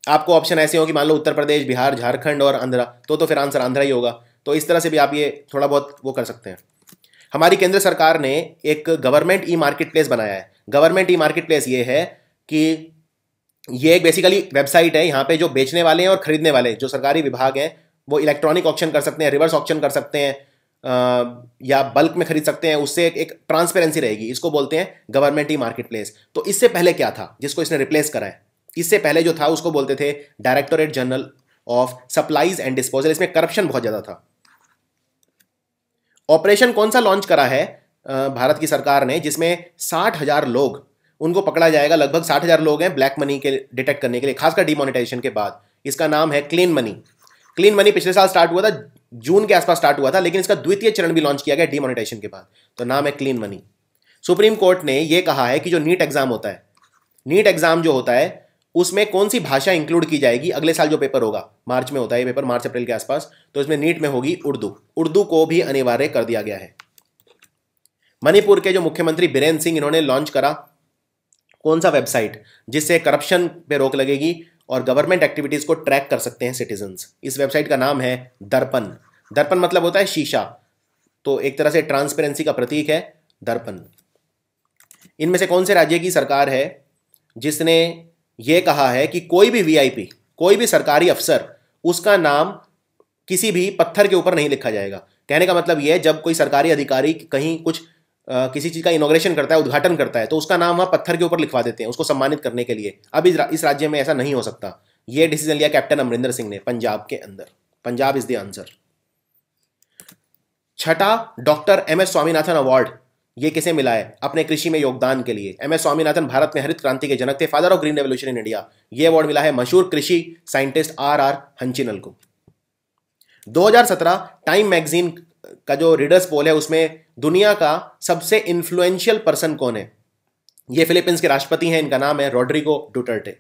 आपको ऑप्शन ऐसे हो कि मान लो उत्तर प्रदेश, बिहार, झारखंड और आंध्रा, तो फिर आंसर आंध्रा ही होगा। तो इस तरह से भी आप ये थोड़ा बहुत वो कर सकते हैं। हमारी केंद्र सरकार ने एक गवर्नमेंट ई मार्केट प्लेस बनाया है। गवर्नमेंट ई मार्केट प्लेस ये है कि ये एक बेसिकली वेबसाइट है, यहाँ पे जो बेचने वाले हैं और खरीदने वाले जो सरकारी विभाग हैं वो इलेक्ट्रॉनिक ऑक्शन कर सकते हैं, रिवर्स ऑक्शन कर सकते हैं, या बल्क में खरीद सकते हैं। उससे एक ट्रांसपेरेंसी रहेगी। इसको बोलते हैं गवर्नमेंट ई मार्केट प्लेस। तो इससे पहले क्या था जिसको इसने रिप्लेस करा है? इससे पहले जो था उसको बोलते थे directorate general of supplies and disposal. इसमें करप्शन बहुत ज्यादा था। ऑपरेशन कौन सा लॉन्च करा है भारत की सरकार ने जिसमें 60,000 लोग उनको पकड़ा जाएगा? लगभग 60,000 लोग हैं ब्लैक मनी के डिटेक्ट करने के लिए, खासकर डिमोनेटाइजेशन के बाद। इसका नाम है क्लीन मनी। क्लीन मनी पिछले साल स्टार्ट हुआ था, जून के आसपास स्टार्ट हुआ था, लेकिन इसका द्वितीय चरण भी लॉन्च किया गया डिमोनेटाइजेशन के बाद। तो नाम है क्लीन मनी। सुप्रीम कोर्ट ने यह कहा है कि जो नीट एग्जाम होता है, नीट एग्जाम जो होता है उसमें कौन सी भाषा इंक्लूड की जाएगी? अगले साल जो पेपर होगा, मार्च में होता है ये पेपर, मार्च अप्रैल के आसपास, तो इसमें नीट में होगी उर्दू। उर्दू को भी अनिवार्य कर दिया गया है। मणिपुर के जो मुख्यमंत्री बीरेन सिंह, इन्होंने लॉन्च करा कौन सा वेबसाइट जिससे करप्शन पे रोक लगेगी और गवर्नमेंट एक्टिविटीज को ट्रैक कर सकते हैं सिटीजन्स? इस वेबसाइट का नाम है दर्पण। दर्पण मतलब होता है शीशा, तो एक तरह से ट्रांसपेरेंसी का प्रतीक है दर्पण। इनमें से कौन से राज्य की सरकार है जिसने यह कहा है कि कोई भी वीआईपी, कोई भी सरकारी अफसर, उसका नाम किसी भी पत्थर के ऊपर नहीं लिखा जाएगा? कहने का मतलब यह है जब कोई सरकारी अधिकारी कहीं कुछ किसी चीज का इनॉग्रेशन करता है, उद्घाटन करता है, तो उसका नाम वहां पत्थर के ऊपर लिखवा देते हैं उसको सम्मानित करने के लिए। अब इस राज्य में ऐसा नहीं हो सकता। यह डिसीजन लिया कैप्टन अमरिंदर सिंह ने पंजाब के अंदर। Punjab is the answer. छठा डॉक्टर एमएस स्वामीनाथन अवार्ड, ये किसे मिला है? अपने कृषि में योगदान के लिए। एमएस स्वामीनाथन भारत में हरित क्रांति के जनक थे, father of green revolution in India. यह अवार्ड मिला है मशहूर कृषि साइंटिस्ट आर हंचिनल को। 2017 टाइम मैगजीन का जो रीडर्स पोल है उसमें दुनिया का सबसे इन्फ्लुएंशियल पर्सन कौन है? ये फिलीपींस के राष्ट्रपति हैं, इनका नाम है रोड्रिगो डुटर्टे।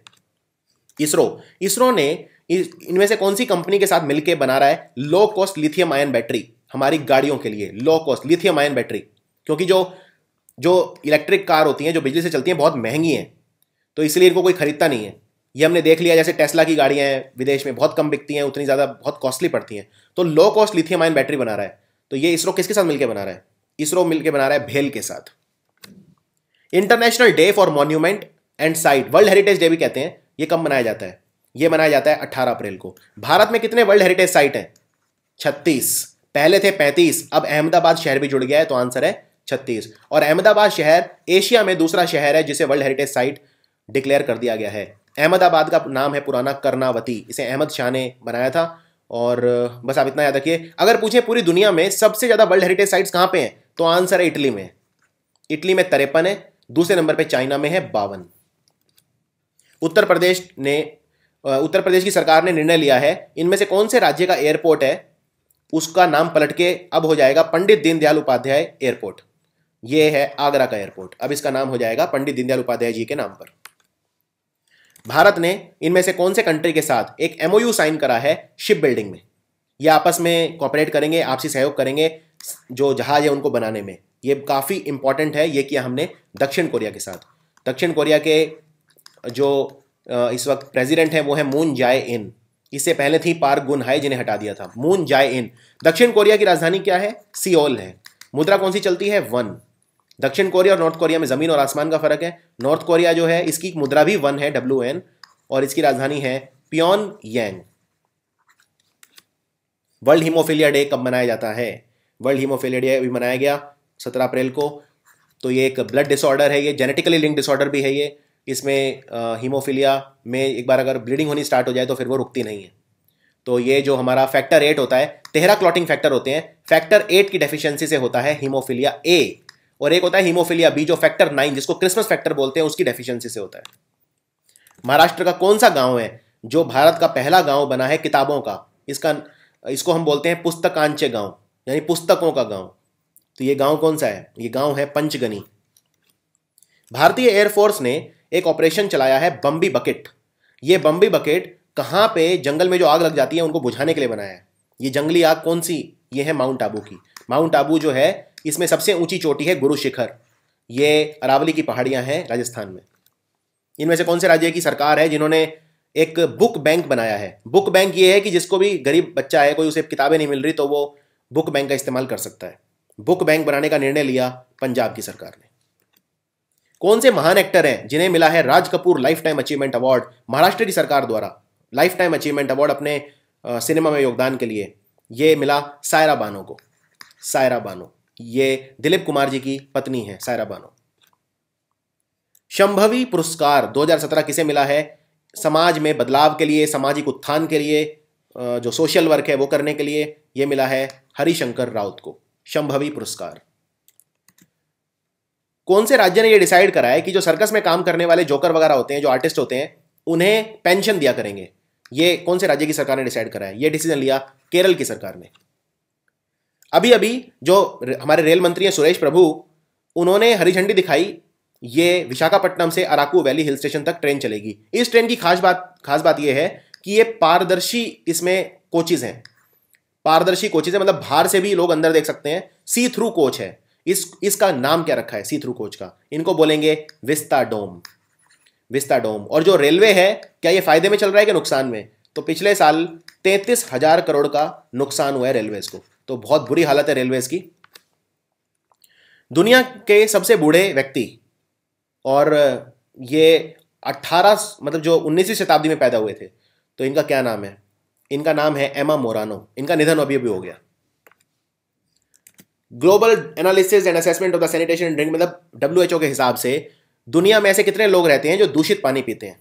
इसरो ने इनमें से कौन सी कंपनी के साथ मिलकर बना रहा है low cost lithium ion battery हमारी गाड़ियों के लिए? Low cost lithium ion battery, क्योंकि जो इलेक्ट्रिक कार होती हैं जो बिजली से चलती हैं बहुत महंगी हैं, तो इसलिए इनको कोई खरीदता नहीं है। ये हमने देख लिया, जैसे टेस्ला की गाड़ियां हैं विदेश में बहुत कम बिकती हैं, उतनी ज़्यादा बहुत कॉस्टली पड़ती हैं। तो low cost lithium ion battery बना रहा है। तो ये इसरो किसके साथ मिलकर बना रहा है? इसरो मिलकर बना रहा है भेल के साथ। International day for monument and site, world heritage day भी कहते हैं, ये कब मनाया जाता है? ये मनाया जाता है 18 अप्रैल को। भारत में कितने वर्ल्ड हेरिटेज साइट हैं? 36। पहले थे 35, अब अहमदाबाद शहर भी जुड़ गया है, तो आंसर है 36। और अहमदाबाद शहर एशिया में दूसरा शहर है जिसे वर्ल्ड हेरिटेज साइट डिक्लेयर कर दिया गया है। अहमदाबाद का नाम है पुराना कर्नावती, इसे अहमद शाह ने बनाया था। और बस आप इतना याद रखिए। अगर पूछें पूरी दुनिया में सबसे ज्यादा वर्ल्ड हेरिटेज साइट्स कहां पे हैं, तो आंसर है इटली में। इटली में 53 है, दूसरे नंबर पे चाइना में है 52। उत्तर प्रदेश ने उत्तर प्रदेश की सरकार ने निर्णय लिया है, इनमें से कौन से राज्य का एयरपोर्ट है उसका नाम पलट के अब हो जाएगा पंडित दीनदयाल उपाध्याय एयरपोर्ट। ये है आगरा का एयरपोर्ट, अब इसका नाम हो जाएगा पंडित दीनदयाल उपाध्याय जी के नाम पर। भारत ने इनमें से कौन से कंट्री के साथ एक एमओयू साइन करा है शिप बिल्डिंग में? ये आपस में कोऑपरेट करेंगे, आपसी सहयोग करेंगे जो जहाज है उनको बनाने में। ये काफ़ी इंपॉर्टेंट है। ये किया हमने दक्षिण कोरिया के साथ। दक्षिण कोरिया के जो इस वक्त प्रेसिडेंट हैं वो है मून जाए इन। इससे पहले थी पार्क गुन हाई जिन्हें हटा दिया था। मून जाए इन। दक्षिण कोरिया की राजधानी क्या है? सियोल है। मुद्रा कौन सी चलती है? वन। दक्षिण कोरिया और नॉर्थ कोरिया में जमीन और आसमान का फर्क है। नॉर्थ कोरिया जो है इसकी मुद्रा भी वन है, WN, और इसकी राजधानी है प्योनयांग। वर्ल्ड हीमोफीलिया डे कब मनाया जाता है? वर्ल्ड हीमोफीलिया डे अभी मनाया गया 17 अप्रैल को। तो ये एक ब्लड डिसऑर्डर है, ये जेनेटिकली लिंक डिसऑर्डर भी है। ये इसमें हीमोफीलिया में एक बार अगर ब्लीडिंग होनी स्टार्ट हो जाए तो फिर वो रुकती नहीं है। तो ये जो हमारा फैक्टर 8 होता है, 13 क्लॉटिंग फैक्टर होते हैं, फैक्टर 8 की डेफिशिएंसी से होता है हीमोफीलिया A, और एक होता है हीमोफीलिया B जो फैक्टर 9 जिसको क्रिसमस फैक्टर बोलते हैं उसकी डेफिशिएंसी से होता है। महाराष्ट्र का कौन सा गांव है जो भारत का पहला गांव बना है किताबों का? इसको हम बोलते हैं पुस्तकांचे गांव, यानी पुस्तकों का गांव। तो ये गांव कौन सा है? ये गांव है पंचगनी। भारतीय एयरफोर्स ने एक ऑपरेशन चलाया है बम्बी बकेट। ये बम्बी बकेट कहां पे जंगल में जो आग लग जाती है उनको बुझाने के लिए बनाया है। ये जंगली आग कौन सी? ये है माउंट आबू की। माउंट आबू जो है इसमें सबसे ऊंची चोटी है गुरु शिखर। ये अरावली की पहाड़ियां हैं राजस्थान में। इनमें से कौन से राज्य की सरकार है जिन्होंने एक बुक बैंक बनाया है? बुक बैंक ये है कि जिसको भी गरीब बच्चा है, कोई उसे किताबें नहीं मिल रही तो वो बुक बैंक का इस्तेमाल कर सकता है। बुक बैंक बनाने का निर्णय लिया पंजाब की सरकार ने। कौन से महान एक्टर हैं जिन्हें मिला है Raj Kapoor lifetime achievement award Maharashtra की सरकार द्वारा? लाइफ टाइम अचीवमेंट अवार्ड अपने सिनेमा में योगदान के लिए ये मिला सायरा बानो को। सायरा बानो ये दिलीप कुमार जी की पत्नी है, सायरा बानो। शंभवी पुरस्कार 2017 किसे मिला है? समाज में बदलाव के लिए, सामाजिक उत्थान के लिए, जो सोशल वर्क है वो करने के लिए ये मिला है हरिशंकर राउत को शंभवी पुरस्कार। कौन से राज्य ने ये डिसाइड करा है कि जो सर्कस में काम करने वाले जोकर वगैरह होते हैं, जो आर्टिस्ट होते हैं, उन्हें पेंशन दिया करेंगे? ये कौन से राज्य की सरकार ने डिसाइड करा है? ये डिसीजन लिया केरल की सरकार ने। अभी अभी जो हमारे रेल मंत्री हैं सुरेश प्रभु, उन्होंने हरी झंडी दिखाई। ये विशाखापट्टनम से अराकू वैली हिल स्टेशन तक ट्रेन चलेगी। इस ट्रेन की खास बात यह है कि ये पारदर्शी इसमें कोचेज हैं। पारदर्शी कोचेज है, मतलब बाहर से भी लोग अंदर देख सकते हैं। सी थ्रू कोच है। इसका नाम क्या रखा है सी थ्रू कोच का? इनको बोलेंगे विस्ताडोम। विस्ताडोम। और जो रेलवे है, क्या ये फायदे में चल रहा है कि नुकसान में? तो पिछले साल 33,000 करोड़ का नुकसान हुआ है रेलवेज को। तो बहुत बुरी हालत है रेलवेज की। दुनिया के सबसे बूढ़े व्यक्ति, और ये 19वीं शताब्दी में पैदा हुए थे, तो इनका क्या नाम है? इनका नाम है एमा मोरानो। इनका निधन अभी अभी हो गया। Global analysis and assessment of the sanitation and drink, मतलब WHO के हिसाब से दुनिया में ऐसे कितने लोग रहते हैं जो दूषित पानी पीते हैं?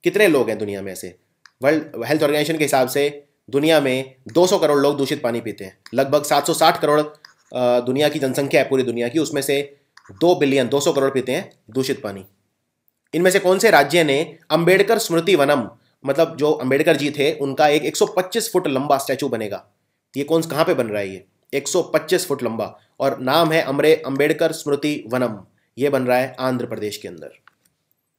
कितने लोग हैं दुनिया में ऐसे? वर्ल्ड हेल्थ ऑर्गेनाइजेशन के हिसाब से दुनिया में 200 करोड़ लोग दूषित पानी पीते हैं। लगभग 760 करोड़ दुनिया की जनसंख्या है पूरी दुनिया की, उसमें से 2 बिलियन 200 करोड़ पीते हैं दूषित पानी। इनमें से कौन से राज्य ने अंबेडकर स्मृति वनम, मतलब जो अंबेडकर जी थे उनका एक 125 फुट लंबा स्टैचू बनेगा? ये कहाँ पे बन रहा है? ये 125 फुट लंबा, और नाम है अंबेडकर स्मृति वनम। ये बन रहा है आंध्र प्रदेश के अंदर।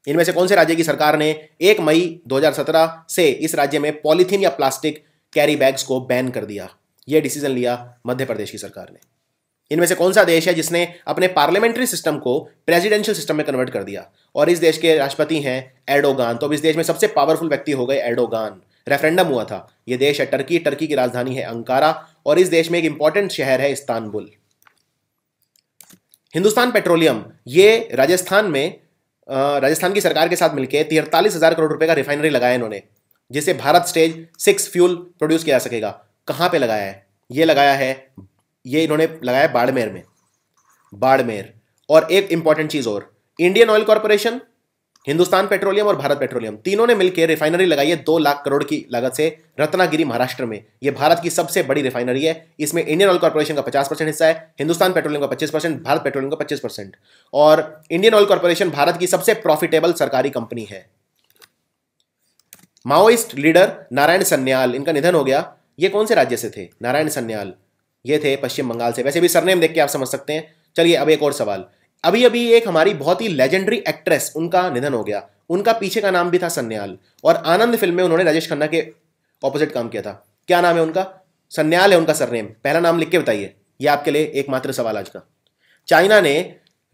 इनमें से कौन से राज्य की सरकार ने 1 मई 2017 से इस राज्य में पॉलीथीन या प्लास्टिक कैरी बैग्स को बैन कर दिया? यह डिसीजन लिया मध्य प्रदेश की सरकार ने। इनमें से कौन सा देश है जिसने अपने पार्लियामेंट्री सिस्टम को प्रेसिडेंशियल सिस्टम में कन्वर्ट कर दिया? और इस देश के राष्ट्रपति हैं एर्डोगान। तो अब इस देश में सबसे पावरफुल व्यक्ति हो गए एर्डोगान। रेफरेंडम हुआ था। ये देश है टर्की। टर्की की राजधानी है अंकारा, और इस देश में एक इंपॉर्टेंट शहर है इस्तांबुल। हिंदुस्तान पेट्रोलियम, ये राजस्थान की सरकार के साथ मिलकर 43,000 करोड़ रुपए का रिफाइनरी लगाया इन्होंने, जिससे भारत स्टेज 6 फ्यूल प्रोड्यूस किया जा सकेगा। कहां पे लगाया है? ये इन्होंने लगाया बाड़मेर में। बाड़मेर। और एक इंपॉर्टेंट चीज और, Indian oil corporation, Hindustan petroleum और भारत पेट्रोलियम, तीनों ने मिलकर रिफाइनरी लगाई है 2 लाख करोड़ की लागत से रत्नागिरी महाराष्ट्र में। यह भारत की सबसे बड़ी रिफाइनरी है। इसमें इंडियन ऑयल कॉर्पोरेशन का 50% हिस्सा है, हिंदुस्तान पेट्रोलियम का 25%, भारत पेट्रोलियम का 25%। और इंडियन ऑयल कॉर्पोरेशन भारत की सबसे प्रॉफिटेबल सरकारी कंपनी है। माओइस्ट लीडर नारायण सन्याल, इनका निधन हो गया। ये कौन से राज्य से थे? नारायण सन्याल, ये थे पश्चिम बंगाल से। वैसे भी सरनेम देख के आप समझ सकते हैं। चलिए अब एक और सवाल। अभी अभी एक हमारी बहुत ही लेजेंडरी एक्ट्रेस, उनका निधन हो गया। उनका पीछे का नाम भी था सन्याल, और आनंद फिल्म में उन्होंने राजेश खन्ना के ऑपोजिट काम किया था। क्या नाम है उनका? सन्याल है उनका सरनेम। पहला नाम लिख के बताइए। ये आपके लिए एकमात्र सवाल आज का। चाइना ने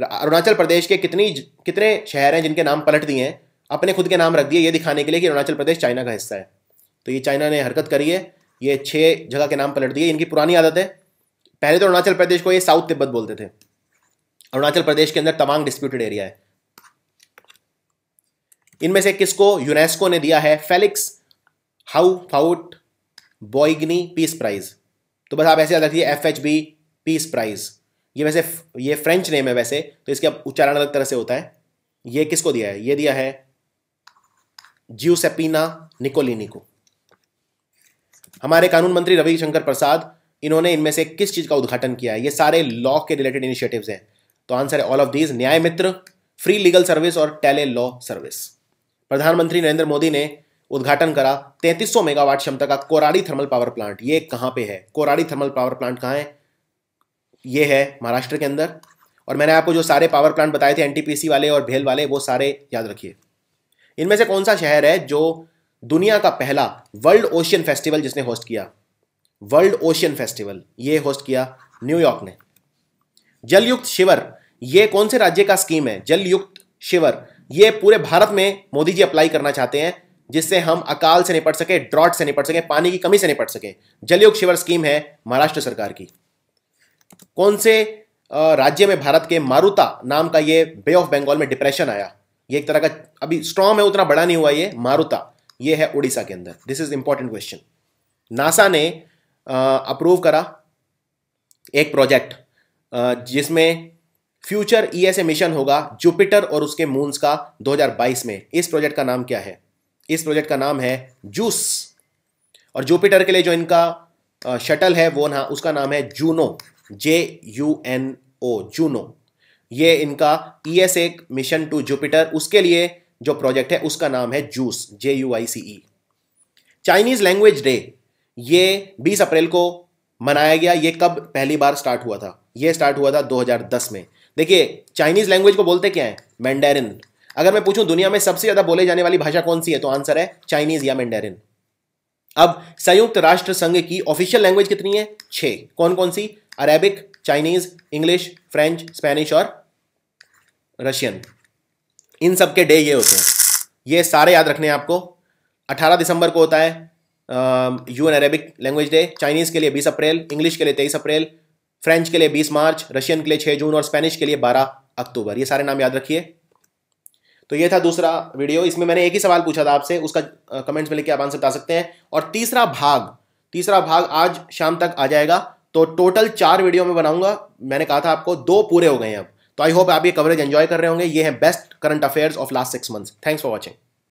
अरुणाचल प्रदेश के कितने शहर हैं जिनके नाम पलट दिए हैं, अपने खुद के नाम रख दिए, ये दिखाने के लिए कि अरुणाचल प्रदेश चाइना का हिस्सा है। तो ये चाइना ने हरकत करी है, ये 6 जगह के नाम पलट दिए। इनकी पुरानी आदत है। पहले तो अरुणाचल प्रदेश को ये साउथ तिब्बत बोलते थे। अरुणाचल प्रदेश के अंदर तवांग डिस्प्यूटेड एरिया है। इनमें से किसको यूनेस्को ने दिया है फेलिक्स हाउफाउट बॉइगनी पीस प्राइज? तो बस आप ऐसे याद रखिए, FHB पीस प्राइज। ये फ्रेंच नेम है वैसे, तो इसका उच्चारण अलग तरह से होता है। ये किसको दिया है? ये दिया है जिउसेपिना निकोलिनी को। हमारे कानून मंत्री रविशंकर प्रसाद, इन्होंने इनमें से किस चीज का उद्घाटन किया है? ये सारे लॉ के रिलेटेड इनिशिएटिव्स हैं। तो आंसर है ऑल ऑफ दीज। न्याय मित्र, फ्री लीगल सर्विस और टेले लॉ सर्विस। प्रधानमंत्री नरेंद्र मोदी ने उद्घाटन करा 3300 मेगावाट क्षमता का कोराडी थर्मल पावर प्लांट। ये कहां पे है? कोराडी थर्मल पावर प्लांट कहां है? ये है महाराष्ट्र के अंदर। और मैंने आपको जो सारे पावर प्लांट बताए थे, NTPC वाले और भेल वाले, वो सारे याद रखिए। इनमें से कौन सा शहर है जो दुनिया का पहला वर्ल्ड ओशियन फेस्टिवल जिसने होस्ट किया? वर्ल्ड ओशियन फेस्टिवल ये होस्ट किया न्यूयॉर्क ने। जलयुक्त शिविर, ये कौन से राज्य का स्कीम है? जलयुक्त शिविर ये पूरे भारत में मोदी जी अप्लाई करना चाहते हैं, जिससे हम अकाल से निपट सके, ड्रॉट से निपट सके, पानी की कमी से निपट सके। जलयुक्त शिविर स्कीम है महाराष्ट्र सरकार की। कौन से राज्य में भारत के मारुता नाम का ये बे ऑफ बंगाल में डिप्रेशन आया? ये एक तरह का, अभी स्टॉर्म है, उतना बड़ा नहीं हुआ ये मारुता। ये है उड़ीसा के अंदर। This is important question. NASA ने अप्रूव करा एक प्रोजेक्ट जिसमें फ्यूचर ESA मिशन होगा जुपिटर और उसके मून्स का 2022 में। इस प्रोजेक्ट का नाम क्या है? इस प्रोजेक्ट का नाम है जूस। और जुपिटर के लिए जो इनका शटल है वो ना, उसका नाम है जूनो, JUNO, जूनो। ये इनका ESA मिशन टू जुपिटर, उसके लिए जो प्रोजेक्ट है उसका नाम है juice, JUICE। Chinese language day ये 20 अप्रैल को मनाया गया। ये कब पहली बार स्टार्ट हुआ था? ये स्टार्ट हुआ था 2010 में। देखिए चाइनीज लैंग्वेज को बोलते क्या है? मैंडेरिन। अगर मैं पूछूं दुनिया में सबसे ज्यादा बोले जाने वाली भाषा कौन सी है, तो आंसर है चाइनीज या मैंडेरिन। अब संयुक्त राष्ट्र संघ की ऑफिशियल लैंग्वेज कितनी है? 6। कौन कौन सी? Arabic, Chinese, English, French, Spanish और रशियन। इन सब के डे ये होते हैं। ये सारे याद रखने हैं आपको। 18 दिसंबर को होता है UN Arabic language day. Chinese के लिए 20 अप्रैल, इंग्लिश के लिए 23 अप्रैल, फ्रेंच के लिए 20 मार्च, रशियन के लिए 6 जून और स्पेनिश के लिए 12 अक्टूबर। ये सारे नाम याद रखिए। तो ये था दूसरा वीडियो। इसमें मैंने एक ही सवाल पूछा था आपसे, उसका कमेंट्स में लिख के आप आंसर बता सकते हैं। और तीसरा भाग आज शाम तक आ जाएगा। तो टोटल 4 वीडियो में बनाऊंगा। मैंने कहा था आपको 2 पूरे हो गए हैं अब। तो आई होप आप ये कवरेज एंजॉय कर रहे होंगे। ये है best current affairs of last 6 months. Thanks for watching.